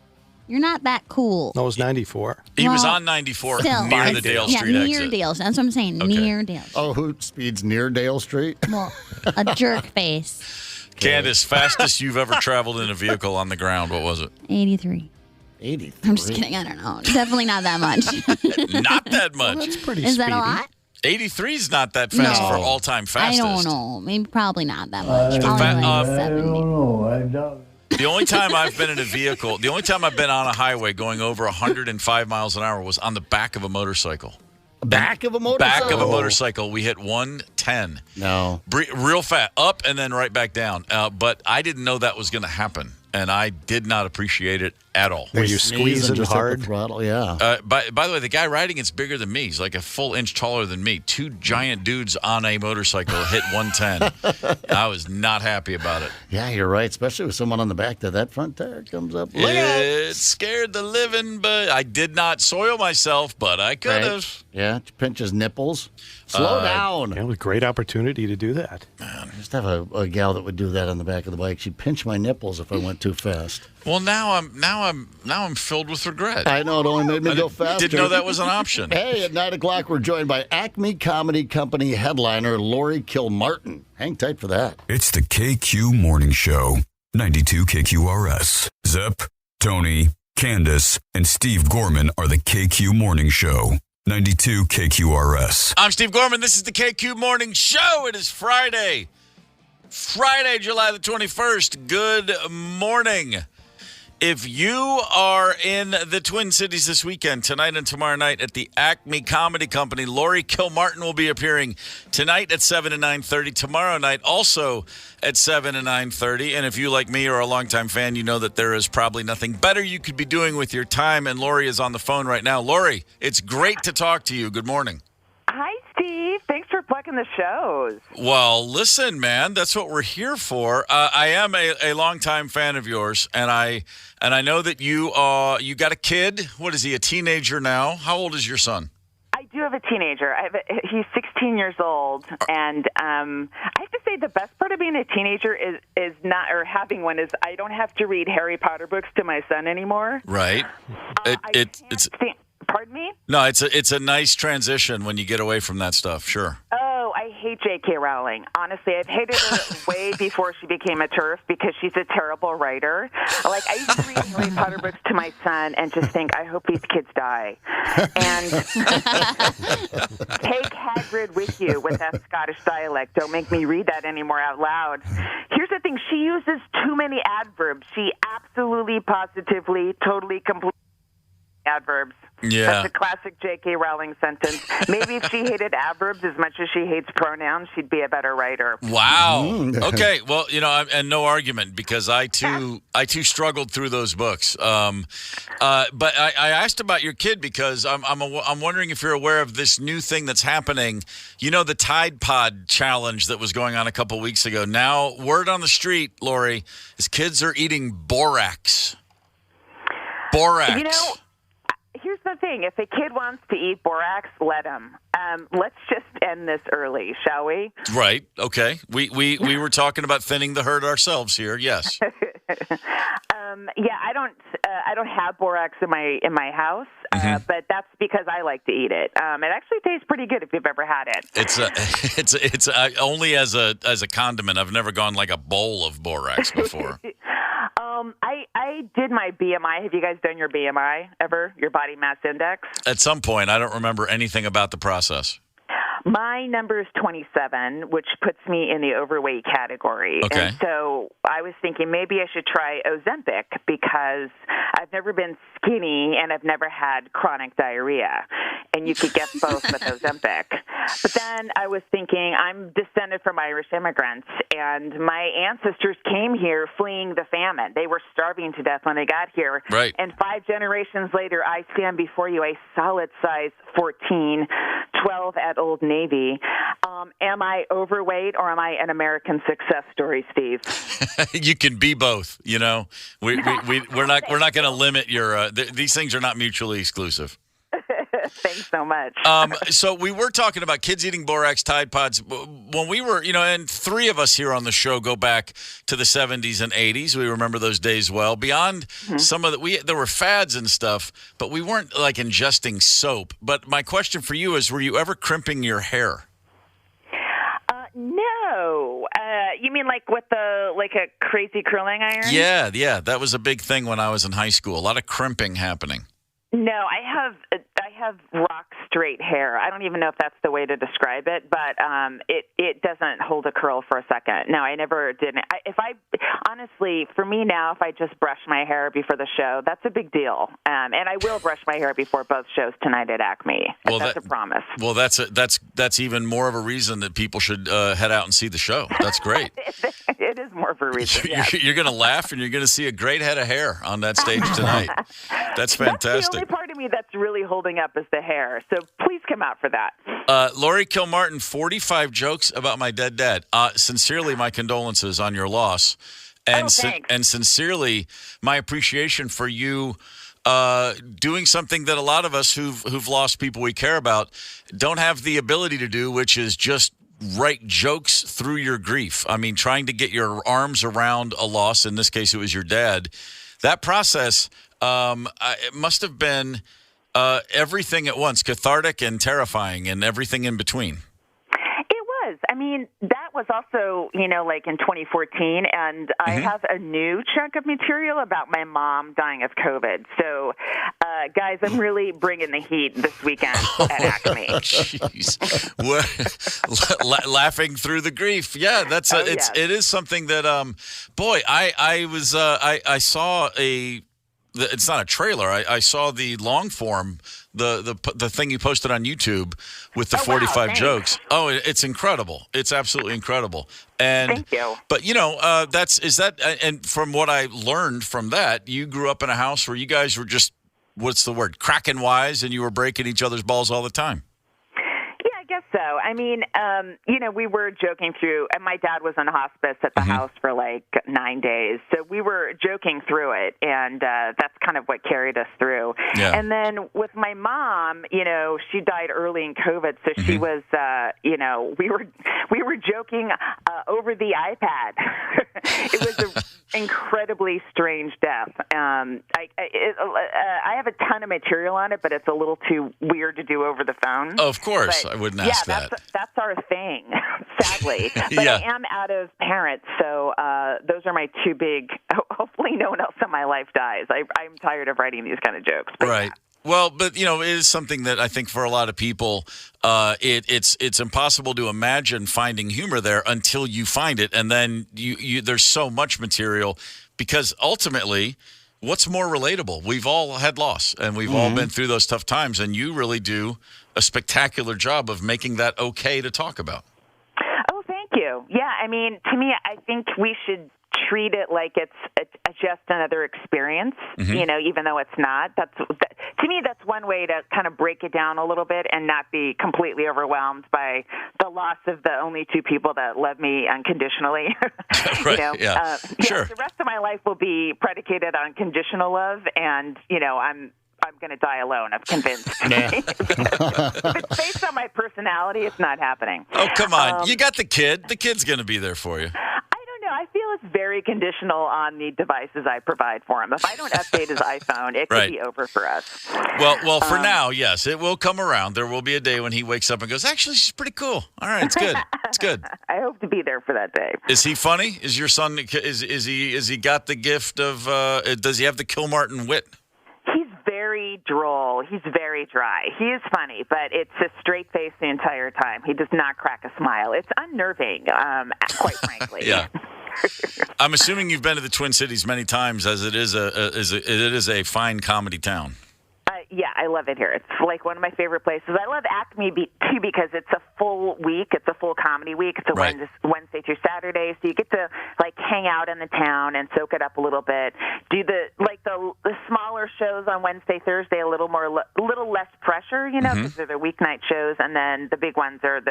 You're not that cool. No, it was 94. He was on 94 near the Dale Street exit. Near Dale. That's what I'm saying. Okay. Near Dale Street. Oh, who speeds near Dale Street? Well, a jerk face. Candace, fastest you've ever traveled in a vehicle on the ground, what was it? 83. 83. I'm just kidding. I don't know. Definitely not that much. Not that much. Well, that's pretty Is speedy. that a lot? 83 is not that fast for all-time fastest. I don't know. Maybe probably not that much. I don't know. I doubt it. The only time I've been in a vehicle, the only time I've been on a highway going over 105 miles an hour was on the back of a motorcycle. Back of a motorcycle? Back of a motorcycle. We hit 110. No. Real fast. Up and then right back down. But I didn't know that was going to happen. And I did not appreciate it at all. Were you squeezing just hard? Hit the throttle, yeah. By the way, the guy riding it's bigger than me. He's like a full inch taller than me. Two giant dudes on a motorcycle hit 110. I was not happy about it. Yeah, you're right, especially with someone on the back there. That front tire comes up. It scared the living, but I did not soil myself, but I could have. Right. Yeah, pinch his nipples. Slow down. Yeah, it was a great opportunity to do that. Man, I used to have a gal that would do that on the back of the bike. She'd pinch my nipples if I went too fast. Well, now I'm filled with regret. I know, it only made me go faster. Didn't know that was an option. Hey, at 9 o'clock, we're joined by Acme Comedy Company headliner Lori Kilmartin. Hang tight for that. It's the KQ Morning Show. 92 KQRS. Zep, Tony, Candace, and Steve Gorman are the KQ Morning Show. 92 KQRS. I'm Steve Gorman. This is the KQ Morning Show. It is Friday, July the 21st. Good morning. If you are in the Twin Cities this weekend, tonight and tomorrow night at the Acme Comedy Company, Lori Kilmartin will be appearing tonight at 7 and 9:30, tomorrow night also at 7 and 9:30. And if you, like me, are a longtime fan, you know that there is probably nothing better you could be doing with your time. And Lori is on the phone right now. Lori, it's great to talk to you. Good morning. Hi, Steve. Thanks for plugging the shows. Well, listen, man, that's what we're here for. I am a longtime fan of yours, and I know that you got a kid. What is he, a teenager now? How old is your son? I do have a teenager. He's 16 years old, and I have to say the best part of being a teenager is not, or having one, is I don't have to read Harry Potter books to my son anymore. Right. Pardon me? No, it's a nice transition when you get away from that stuff. Sure. Oh, I hate J.K. Rowling. Honestly, I've hated her way before she became a TERF because she's a terrible writer. Like, I used to read Harry Potter books to my son and just think, I hope these kids die. And take Hagrid with you with that Scottish dialect. Don't make me read that anymore out loud. Here's the thing. She uses too many adverbs. She absolutely, positively, totally, completely adverbs. Yeah. That's a classic J.K. Rowling sentence. Maybe if she hated adverbs as much as she hates pronouns, she'd be a better writer. Wow. Okay. Well, and no argument, because I too struggled through those books. But I asked about your kid because I'm wondering if you're aware of this new thing that's happening. You know, the Tide Pod challenge that was going on a couple weeks ago. Now, word on the street, Lori, is kids are eating borax. Borax. You know, here's the thing. If a kid wants to eat borax, let him. Let's just end this early, shall we? Right. Okay. We were talking about thinning the herd ourselves here. Yes. Yeah, I don't have borax in my house, but that's because I like to eat it. It actually tastes pretty good if you've ever had it. It's only as a condiment. I've never gone like a bowl of borax before. I did my BMI. Have you guys done your BMI ever? Your body mass index? At some point, I don't remember anything about the process. My number is 27, which puts me in the overweight category. Okay. And so I was thinking maybe I should try Ozempic because I've never been skinny and I've never had chronic diarrhea. And you could get both with Ozempic. But then I was thinking I'm descended from Irish immigrants, and my ancestors came here fleeing the famine. They were starving to death when they got here. Right. And 5 generations later, I stand before you a solid size 14, 12 at Old Navy. Am I overweight or am I an American success story, Steve? You can be both. You know, we're not going to limit your. These things are not mutually exclusive. Thanks so much. So we were talking about kids eating borax, Tide Pods. When we were, and 3 of us here on the show go back to the 70s and 80s. We remember those days well. Beyond some of there were fads and stuff, but we weren't like ingesting soap. But my question for you is, were you ever crimping your hair? No. You mean like with a crazy curling iron? Yeah. That was a big thing when I was in high school. A lot of crimping happening. No, I have rock straight hair. I don't even know if that's the way to describe it, but it doesn't hold a curl for a second. No, I never did. Honestly, for me now, if I just brush my hair before the show, that's a big deal. And I will brush my hair before both shows tonight at Acme. Well, that's a promise. Well, that's even more of a reason that people should head out and see the show. That's great. It is more more of a reason. Yes. You're going to laugh, and you're going to see a great head of hair on that stage tonight. That's fantastic. That's the only part of me that's really holding up is the hair. So please come out for that. Lori Kilmartin, 45 jokes about my dead dad. Sincerely, my condolences on your loss. And, and sincerely, my appreciation for you doing something that a lot of us who've lost people we care about don't have the ability to do, which is just write jokes through your grief. I mean, trying to get your arms around a loss. In this case, it was your dad. That process, it must have been everything at once, cathartic and terrifying and everything in between. It was. I mean, that was also, like in 2014, and I have a new chunk of material about my mom dying of COVID. So, guys, I'm really bringing the heat this weekend at Acme. Jeez. Laughing through the grief. Yeah, that's it is something that boy, I saw it's not a trailer. I saw the long form, the thing you posted on YouTube with the 45 jokes. Oh, it's incredible. It's absolutely incredible. And thank you. But and from what I learned from that, you grew up in a house where you guys were just, what's the word, cracking wise, and you were breaking each other's balls all the time. Yeah, I guess so. I mean, we were joking through, and my dad was in hospice at the house for like 9 days. So we were joking through it, and that's kind of what carried us through. Yeah. And then with my mom, she died early in COVID, so she was, we were joking over the iPad. It was an incredibly strange death. I have a ton of material on it, but it's a little too weird to do over the phone. Oh, of course, I wouldn't ask that. That's our thing, sadly. But I am out of parents, so those are my two big. Hopefully, no one else in my life dies. I'm tired of writing these kind of jokes. Right. Well, but it is something that I think for a lot of people, it's impossible to imagine finding humor there until you find it, and then there's so much material because ultimately, what's more relatable? We've all had loss, and we've all been through those tough times, and you really do a spectacular job of making that okay to talk about. Oh, thank you. Yeah, I mean, to me, I think we should treat it like it's just another experience, even though it's not. To me, that's one way to kind of break it down a little bit and not be completely overwhelmed by the loss of the only two people that love me unconditionally. Right. Sure. The rest of my life will be predicated on conditional love, and I'm going to die alone. I'm convinced. If it's based on my personality, it's not happening. Oh, come on. You got the kid. The kid's going to be there for you. I feel it's very conditional on the devices I provide for him. If I don't update his iPhone, it could be over for us. Well, for now, yes, it will come around. There will be a day when he wakes up and goes, actually, she's pretty cool. All right, it's good. It's good. I hope to be there for that day. Is he funny? Is your son, is he got the gift of, does he have the Kilmartin wit? Very droll. He's very dry. He is funny, but it's a straight face the entire time. He does not crack a smile. It's unnerving, quite frankly. Yeah. I'm assuming you've been to the Twin Cities many times, as it is a fine comedy town. Yeah, I love it here. It's like one of my favorite places. I love Acme too because it's a full week. It's a full comedy week. It's a Wednesday through Saturday, so you get to like hang out in the town and soak it up a little bit. Do the smaller shows on Wednesday, Thursday, a little less pressure, because they're the weeknight shows, and then the big ones are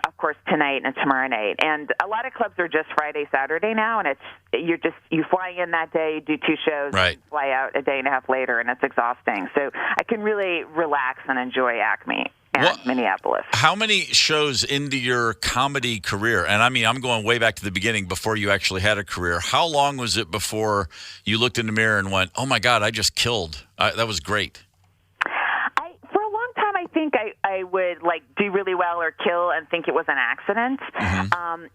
of course, tonight and tomorrow night. And a lot of clubs are just Friday, Saturday now, and you fly in that day, do two shows, fly out a day and a half later, and it's exhausting. So I can really relax and enjoy Acme and Minneapolis. How many shows into your comedy career, and I mean, I'm going way back to the beginning before you actually had a career, how long was it before you looked in the mirror and went, oh my God, I just killed. That was great. For a long time, I think I would do really well or kill and think it was an accident.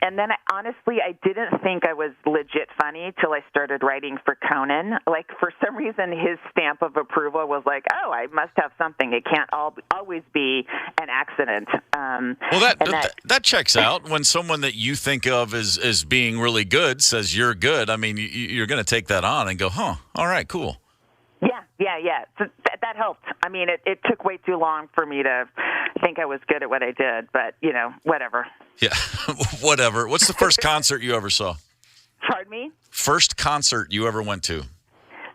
And then honestly, I didn't think I was legit funny till I started writing for Conan. For some reason, his stamp of approval was like, oh, I must have something. It can't always be an accident. That checks out. When someone that you think of as being really good says you're good, I mean, you're going to take that on and go, huh, all right, cool. Yeah. So that helped. I mean, it took way too long for me to think I was good at what I did, but, whatever. Yeah, whatever. What's the first concert you ever saw? Pardon me? First concert you ever went to?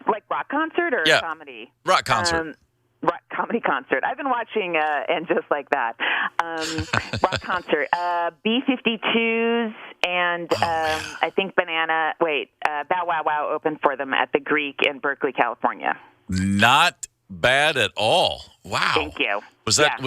Like rock concert or Yeah. comedy? Rock concert. Rock comedy concert. I've been watching and just like that. Rock concert. B-52s and I think Bow Wow Wow opened for them at the Greek in Berkeley, California. Not bad at all. Wow. Thank you. Was that?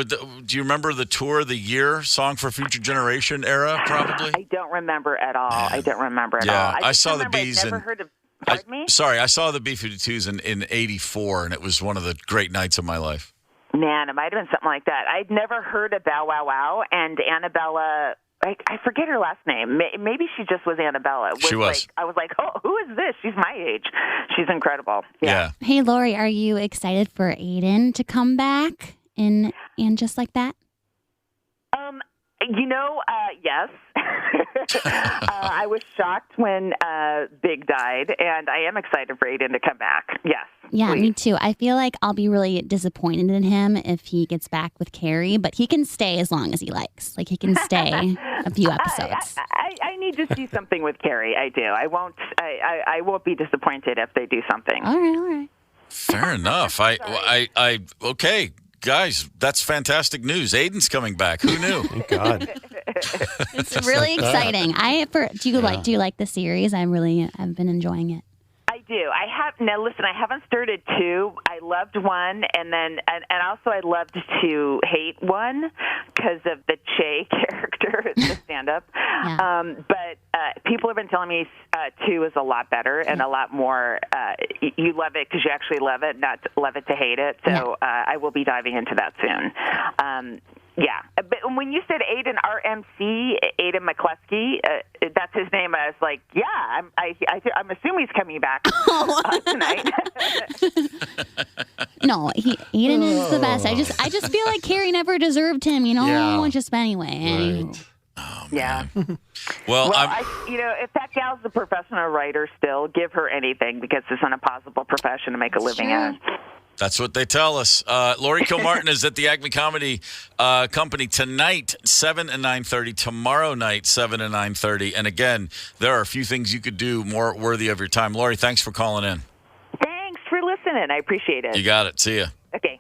Do you remember the tour of the year, Song for Future Generation era? Probably. I don't remember at all. I don't remember at all. Yeah, I just saw the remember I'd Bees never in- heard of. Pardon me? Sorry, I saw the B-52s in '84, and it was one of the great nights of my life. Man, it might have been something like that. I'd never heard of Bow Wow Wow and Annabella. I forget her last name. Maybe she just was Annabella. She was. I was like, oh, who is this? She's my age. She's incredible. Yeah. Hey, Lori, are you excited for Aiden to come back and Just Like That? Yes. I was shocked when Big died, and I am excited for Aiden to come back. Yes. Yeah, please. me too. I feel like I'll be really disappointed in him if he gets back with Carrie, but he can stay as long as he likes. Like, he can stay a few episodes. I need to see something with Carrie. I do. I won't be disappointed if they do something. All right. Fair enough. Okay, guys, that's fantastic news. Aiden's coming back. Who knew? Thank God. It's really exciting. Do you like the series? I've been enjoying it. I do. I haven't started 2. I loved 1, and also I loved to hate 1 because of the Che character, the stand-up. Yeah. But people have been telling me 2 is a lot better and a lot more. You love it because you actually love it, not love it to hate it. So I will be diving into that soon. Yeah, but when you said Aiden RMC, Aiden McCluskey, that's his name. I was like, yeah, I'm assuming he's coming back tonight. No, Aiden is the best. I just feel like Carrie never deserved him, Yeah. Just anyway. Right. Yeah. Well, if that gal's a professional writer still, give her anything because it's an impossible profession to make a living at. that's what they tell us. Lori Kilmartin is at the Acme Comedy Company tonight, 7 and 9:30. Tomorrow night, 7 and 9:30. And again, there are a few things you could do more worthy of your time. Lori, thanks for calling in. Thanks for listening. I appreciate it. You got it. See ya. Okay.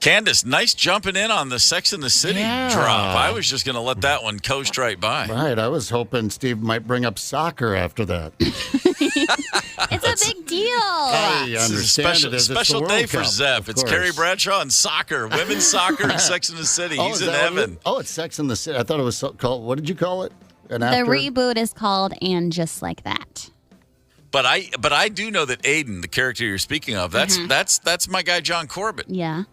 Candace, nice jumping in on the Sex and the City drop. I was just going to let that one coast right by. Right. I was hoping Steve might bring up soccer after that. It's a big deal. I understand it as special it's the day World for Cup, Zep. of It's course. Carrie Bradshaw and soccer, women's soccer and Sex and the City. He's is in that what it heaven. is? Oh, it's Sex and the City. I thought it was called, what did you call it? The reboot is called And Just Like That. But I do know that Aiden, the character you're speaking of, that's my guy John Corbett. Yeah.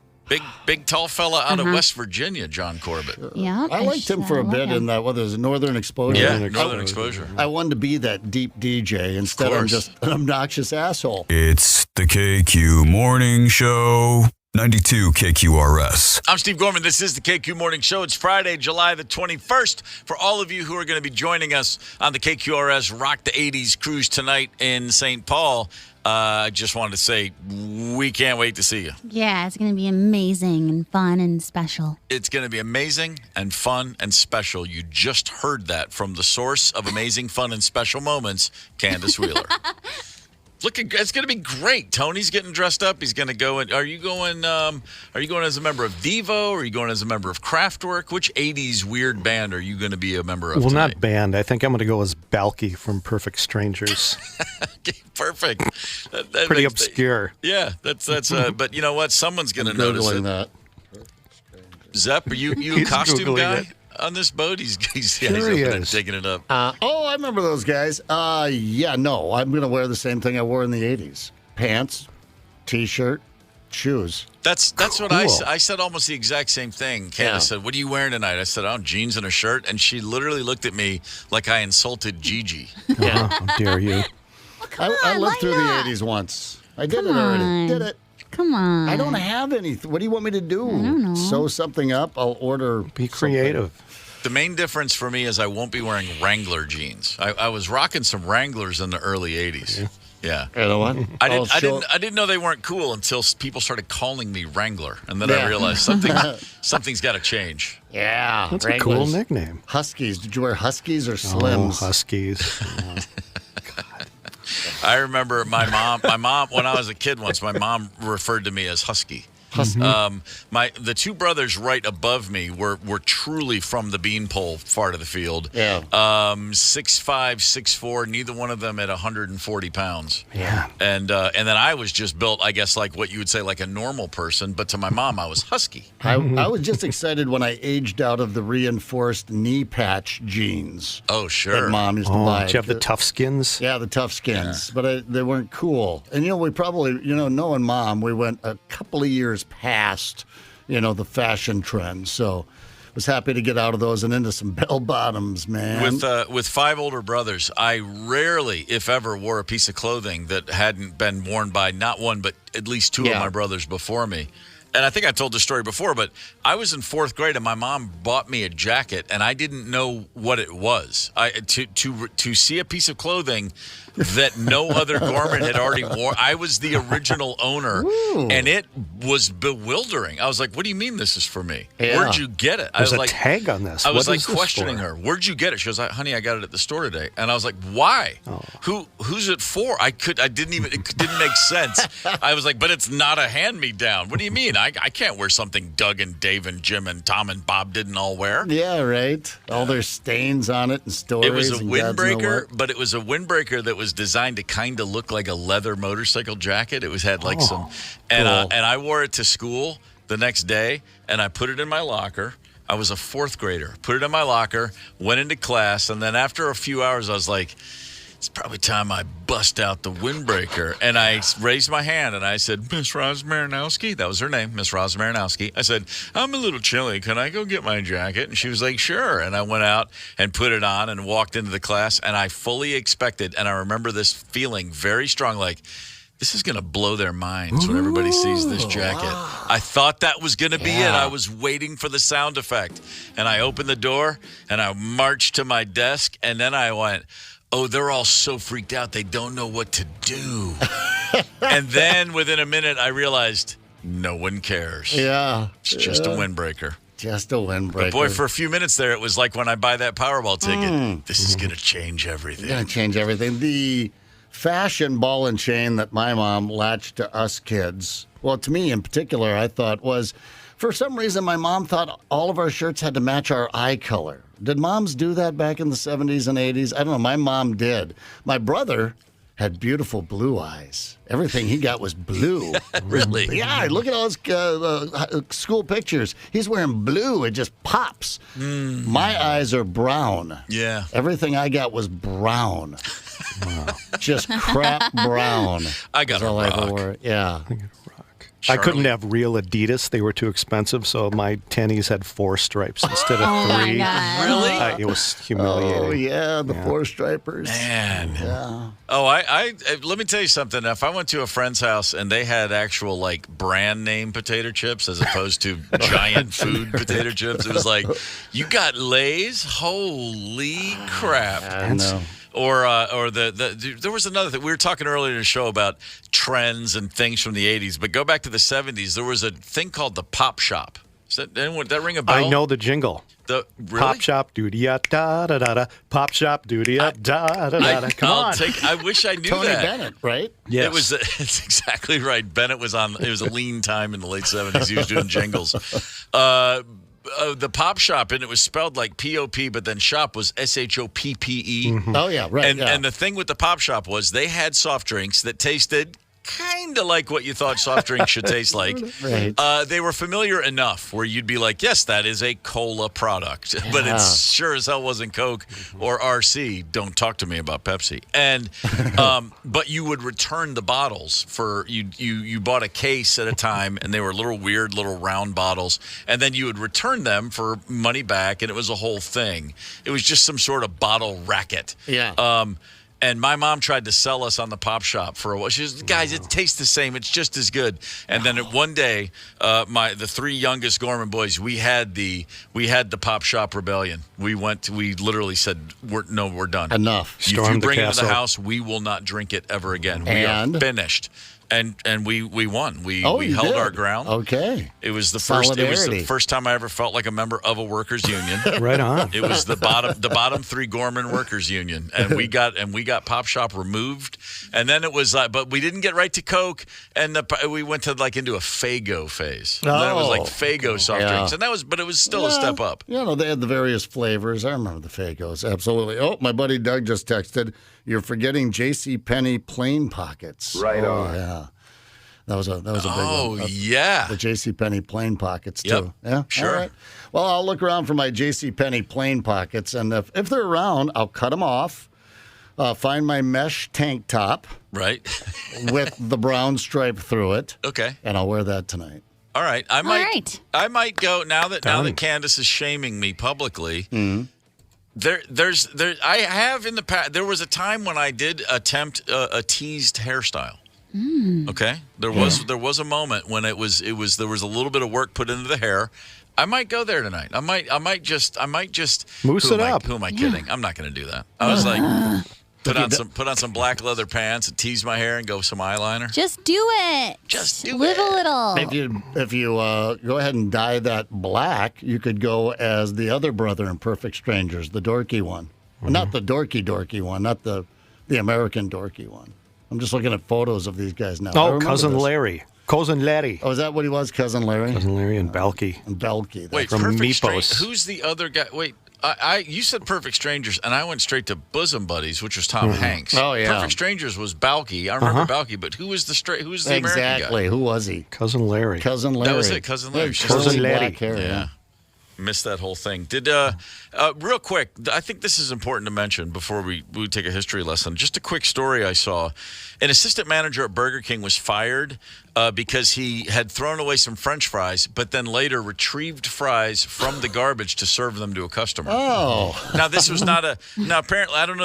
Big tall fella out of West Virginia, John Corbett. Yeah. I liked him for a bit in that, whether it was Northern Exposure. Yeah, Northern Exposure. I wanted to be that deep DJ instead of just an obnoxious asshole. It's the KQ Morning Show. 92 KQRS. I'm Steve Gorman. This is the KQ Morning Show. It's Friday, July the 21st. For all of you who are going to be joining us on the KQRS Rock the 80s cruise tonight in St. Paul, I just wanted to say we can't wait to see you. Yeah, it's going to be amazing and fun and special. It's going to be amazing and fun and special. You just heard that from the source of amazing, fun, and special moments, Candace Wheeler. It's going to be great. Tony's getting dressed up. He's going to go. Are you going as a member of Devo? Or are you going as a member of Kraftwerk? Which 80s weird band are you going to be a member of Well, tonight? not band. I think I'm going to go as Balky from Perfect Strangers. Okay, perfect. Pretty obscure. Yeah, that's. But you know what? Someone's going to notice it. That. Zepp, are you a He's costume Googling guy it. on this boat? He's Sure he opening is. and taking it up. I remember those guys. No, I'm going to wear the same thing I wore in the 80s. Pants, T-shirt, shoes. That's what Cool. I said. Almost the exact same thing. Candace said, "What are you wearing tonight?" I said, "Oh, jeans and a shirt." And she literally looked at me like I insulted Gigi. How dare you? I lived through the 80s once. I did it already. Did it. Come on. I don't have anything. What do you want me to do? I don't know. Sew something up? I'll order. Be creative. The main difference for me is I won't be wearing Wrangler jeans. I was rocking some Wranglers in the early 80s. Yeah. You know what? I didn't know they weren't cool until people started calling me Wrangler, and then I realized something's got to change. Yeah, that's a cool nickname. Huskies. Did you wear Huskies or Slims? Oh, Huskies. I remember my mom when I was a kid once. My mom referred to me as Husky. The two brothers right above me were truly from the beanpole part of the field. Yeah. 6'5", 6'4", neither one of them at 140 pounds. Yeah. And then I was just built, I guess, like what you would say, like a normal person. But to my mom, I was husky. I was just excited when I aged out of the reinforced knee patch jeans. Oh, sure. That Mom used to buy. Did you have the tough skins? Yeah, the tough skins. Yeah. But they weren't cool. And, we probably, knowing Mom, we went a couple of years past, the fashion trend. So was happy to get out of those and into some bell bottoms, man. With 5 older brothers, I rarely, if ever, wore a piece of clothing that hadn't been worn by not one, but at least 2 of my brothers before me. And I think I told this story before, but I was in 4th grade and my mom bought me a jacket and I didn't know what it was. To see a piece of clothing that no other Gorman had already worn. I was the original owner. Ooh. And it was bewildering. I was like, what do you mean this is for me? Yeah. Where'd you get it? There's a tag on this. I was questioning her. Where'd you get it? She was like, honey, I got it at the store today. And I was like, why? Oh. Who's it for? It didn't make sense. I was like, but it's not a hand-me-down. What do you mean? I can't wear something Doug and Dave and Jim and Tom and Bob didn't all wear. Yeah, right. All their stains on it and stories. It was a windbreaker, but it was a windbreaker that was designed to kind of look like a leather motorcycle jacket. It had like some, and I wore it to school the next day, and I put it in my locker. I was a 4th grader. Put it in my locker, went into class, and then after a few hours, I was like, it's probably time I bust out the windbreaker. And I raised my hand and I said, Miss Roz Marinowski, that was her name, Miss Roz Marinowski. I said, I'm a little chilly. Can I go get my jacket? And she was like, sure. And I went out and put it on and walked into the class. And I fully expected, and I remember this feeling very strong, like, this is going to blow their minds when everybody sees this jacket. Wow. I thought that was going to be it. I was waiting for the sound effect. And I opened the door and I marched to my desk. And then I went, oh, they're all so freaked out, they don't know what to do. And then within a minute, I realized no one cares. Yeah. It's just a windbreaker. Just a windbreaker. But boy, for a few minutes there, it was like when I buy that Powerball ticket. This is going to change everything. Going to change everything. The fashion ball and chain that my mom latched to us kids, well, to me in particular, I thought was, for some reason, my mom thought all of our shirts had to match our eye color. Did moms do that back in the 70s and 80s? I don't know. My mom did. My brother had beautiful blue eyes. Everything he got was blue. Really? Yeah, look at all his school pictures. He's wearing blue. It just pops. My eyes are brown. Yeah. Everything I got was brown. Just crap brown. I got a rock. Yeah. Charlie. I couldn't have real Adidas. They were too expensive, so my tennies had 4 stripes instead of 3. My God. Really? It was humiliating. Oh, yeah, the 4 stripers. Man. Yeah. Oh, I let me tell you something. If I went to a friend's house and they had actual, like, brand name potato chips as opposed to giant food potato chips, it was like, you got Lay's? Holy crap. I know. Or there was another thing. We were talking earlier in the show about trends and things from the 80s, but go back to the 70s. There was a thing called the Pop Shop. Does that ring a bell? I know the jingle. Really? Pop Shop, doody-ya, da-da-da-da. Pop Shop, doody-ya, da-da-da-da. Come on. I wish I knew Tony that. Bennett, right? Yes. It's exactly right. Bennett was on, it was a lean time in the late 70s. He was doing jingles. The Pop Shop, and it was spelled like P-O-P, but then shop was S-H-O-P-P-E. Mm-hmm. Oh, yeah, right. And the thing with the Pop Shop was they had soft drinks that tasted kind of like what you thought soft drinks should taste like. Right. They were familiar enough where you'd be like, yes, that is a cola product. Yeah. But it sure as hell wasn't Coke or RC. Don't talk to me about Pepsi. And but you would return the bottles for you bought a case at a time, and they were little weird little round bottles, and then you would return them for money back, and it was a whole thing. It was just some sort of bottle racket. Yeah. And my mom tried to sell us on the Pop Shop for a while. She was, guys, it tastes the same. It's just as good. And then one day, the 3 youngest Gorman boys, we had the Pop Shop rebellion. We literally said, we're done. Enough. If you bring it to the house, we will not drink it ever again. We are finished. And we won. We held our ground. Okay. It was the first time I ever felt like a member of a workers union. Right on. It was the bottom 3 Gorman workers union, and we got Pop Shop removed, and then it was but we didn't get right to Coke, and we went to into a Faygo phase. Oh, then it was like Faygo soft drinks, and it was still a step up. They had the various flavors. I remember the Faygos, absolutely. Oh, my buddy Doug just texted, "You're forgetting JCPenney plain pockets." Right on. Yeah. That was a big one. Oh, yeah. The JCPenney plain pockets, too. Yep. Yeah? Sure. All right. Well, I'll look around for my JCPenney plain pockets, and if they're around, I'll cut them off, find my mesh tank top. Right. with the brown stripe through it. Okay. And I'll wear that tonight. All right. I might go, now that Candace is shaming me publicly, I have in the past, there was a time when I did attempt a teased hairstyle. Okay, there was a moment when there was a little bit of work put into the hair. I might go there tonight. I might just moose it up. Who am I kidding? I'm not going to do that. I was like, put on some black leather pants and tease my hair and go some eyeliner. Just do it. Live a little. If you go ahead and dye that black, you could go as the other brother in Perfect Strangers, the dorky one, not the dorky one, not the American dorky one. I'm just looking at photos of these guys now. Oh, Cousin Larry. Cousin Larry. Oh, is that what he was, Cousin Larry? Cousin Larry and Belky. Wait, from Meepos. Who's the other guy? Wait, you said Perfect Strangers, and I went straight to Bosom Buddies, which was Tom Hanks. Oh, yeah. Perfect Strangers was Balky. I remember Balky, but who was the American guy? Exactly. Who was he? Cousin Larry. Cousin Larry. That was it, Cousin Larry. Cousin Larry. Black hair, yeah. Missed that whole thing. Did real quick, I think this is important to mention before we take a history lesson. Just a quick story I saw. An assistant manager at Burger King was fired because he had thrown away some French fries, but then later retrieved fries from the garbage to serve them to a customer. Oh. Now this was not now apparently I don't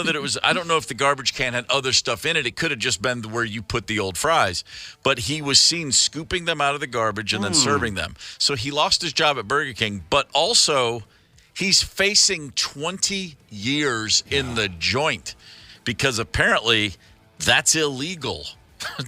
know if the garbage can had other stuff in it. It could have just been where you put the old fries. But he was seen scooping them out of the garbage and then serving them. So he lost his job at Burger King, but also he's facing 20 years in the joint because apparently that's illegal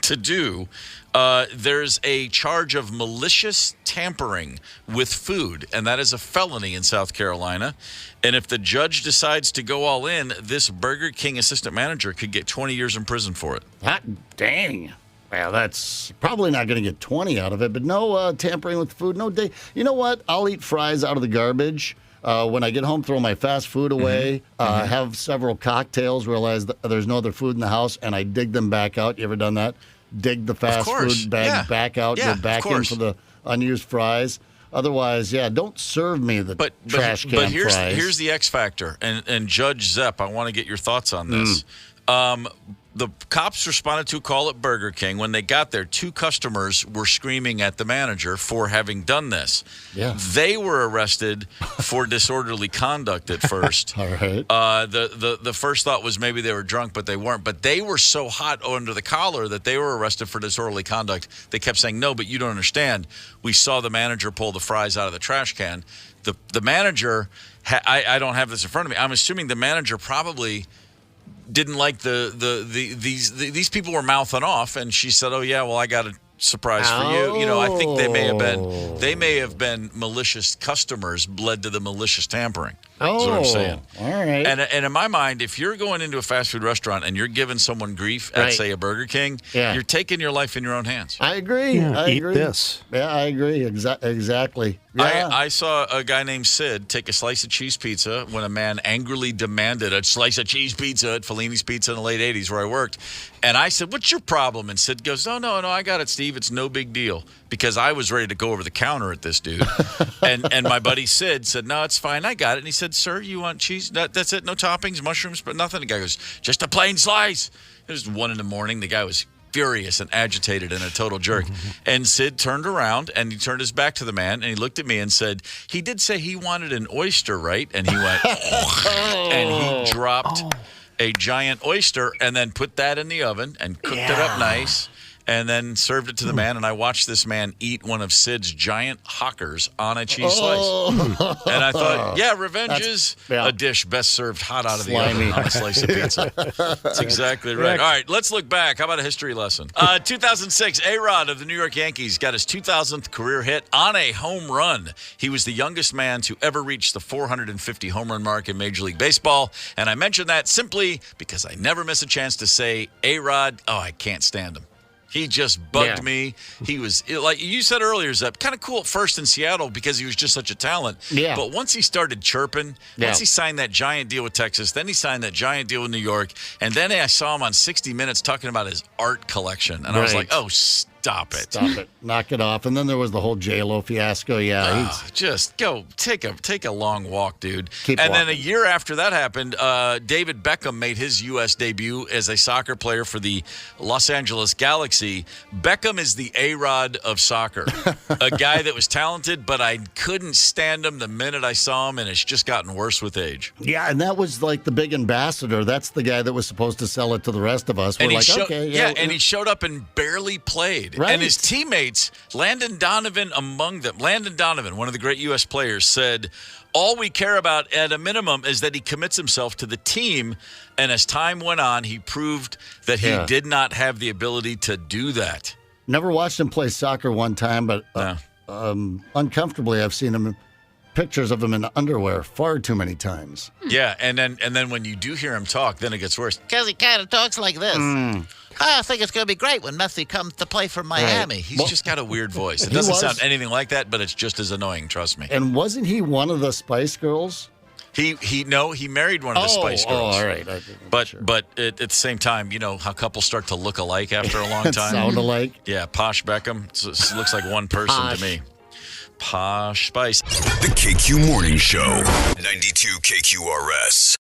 to do. There's a charge of malicious tampering with food, and that is a felony in South Carolina. And if the judge decides to go all in, this Burger King assistant manager could get 20 years in prison for it. Hot dang. Well, that's probably not going to get 20 out of it, but no tampering with food, no day. You know what? I'll eat fries out of the garbage. When I get home, throw my fast food away, have several cocktails, realize that there's no other food in the house, and I dig them back out. You ever done that? Dig the fast food bag back out, go back in for the unused fries. Otherwise, don't serve me the trash can fries. But here's the X factor, and Judge Zepp, I want to get your thoughts on this. The cops responded to a call at Burger King. When they got there, 2 customers were screaming at the manager for having done this. Yeah. They were arrested for disorderly conduct at first. All right. The first thought was maybe they were drunk, but they weren't. But they were so hot under the collar that they were arrested for disorderly conduct. They kept saying, no, but you don't understand. We saw the manager pull the fries out of the trash can. The manager, I don't have this in front of me. I'm assuming the manager probably didn't like these people were mouthing off, and she said, "Oh yeah, well I got a surprise for you." You know, I think they may have been malicious customers led to the malicious tampering. That's what I'm saying. All right. And in my mind, if you're going into a fast food restaurant and you're giving someone grief at, say, a Burger King, you're taking your life in your own hands. I agree. Yeah, I eat agree. this. Yeah, I agree. Exactly. Yeah. I saw a guy named Sid take a slice of cheese pizza when a man angrily demanded a slice of cheese pizza at Fellini's Pizza in the late 80s where I worked. And I said, "What's your problem?" And Sid goes, No, I got it, Steve. It's no big deal. Because I was ready to go over the counter at this dude. and my buddy Sid said, "No, it's fine. I got it." And he said, "Sir, you want cheese? That's it? No toppings, mushrooms, but nothing?" The guy goes, "Just a plain slice." It was 1 a.m. The guy was furious and agitated and a total jerk. And Sid turned around and he turned his back to the man and he looked at me and said, "He did say he wanted an oyster, right?" And he went, and he dropped a giant oyster and then put that in the oven and cooked it up nice. And then served it to the man, and I watched this man eat one of Sid's giant hockers on a cheese slice. And I thought, revenge is a dish best served hot out of the oven on a slice of pizza. That's exactly right. All right, let's look back. How about a history lesson? 2006, A-Rod of the New York Yankees got his 2000th career hit on a home run. He was the youngest man to ever reach the 450 home run mark in Major League Baseball. And I mention that simply because I never miss a chance to say, A-Rod, I can't stand him. He just bugged me. He was, like you said earlier, Zep, kind of cool at first in Seattle because he was just such a talent. Yeah. But once he started chirping, once he signed that giant deal with Texas, then he signed that giant deal with New York, and then I saw him on 60 Minutes talking about his art collection. And I was like, oh, stop it. Stop it. Knock it off. And then there was the whole J-Lo fiasco. Yeah. Just go take a long walk, dude. Keep and walking. then a year after that happened, David Beckham made his U.S. debut as a soccer player for the Los Angeles Galaxy. Beckham is the A-Rod of soccer. A guy that was talented, but I couldn't stand him the minute I saw him, and it's just gotten worse with age. Yeah, and that was like the big ambassador. That's the guy that was supposed to sell it to the rest of us. We're And like, and he showed up and barely played. Right. And his teammates, Landon Donovan among them. Landon Donovan, one of the great U.S. players, said, all we care about at a minimum is that he commits himself to the team. And as time went on, he proved that he did not have the ability to do that. Never watched him play soccer one time, but uncomfortably I've seen him pictures of him in underwear far too many times. Yeah, and then when you do hear him talk, then it gets worse. Because he kind of talks like this. I think it's going to be great when Messi comes to play for Miami. Right. He's just got a weird voice. It doesn't sound anything like that, but it's just as annoying, trust me. And wasn't he one of the Spice Girls? He married one of the Spice Girls. Oh, all right. But at the same time, you know how couples start to look alike after a long time? Sound alike? Yeah, Posh Beckham. It looks like one person to me. Posh Spice. The KQ Morning Show, 92 KQRS.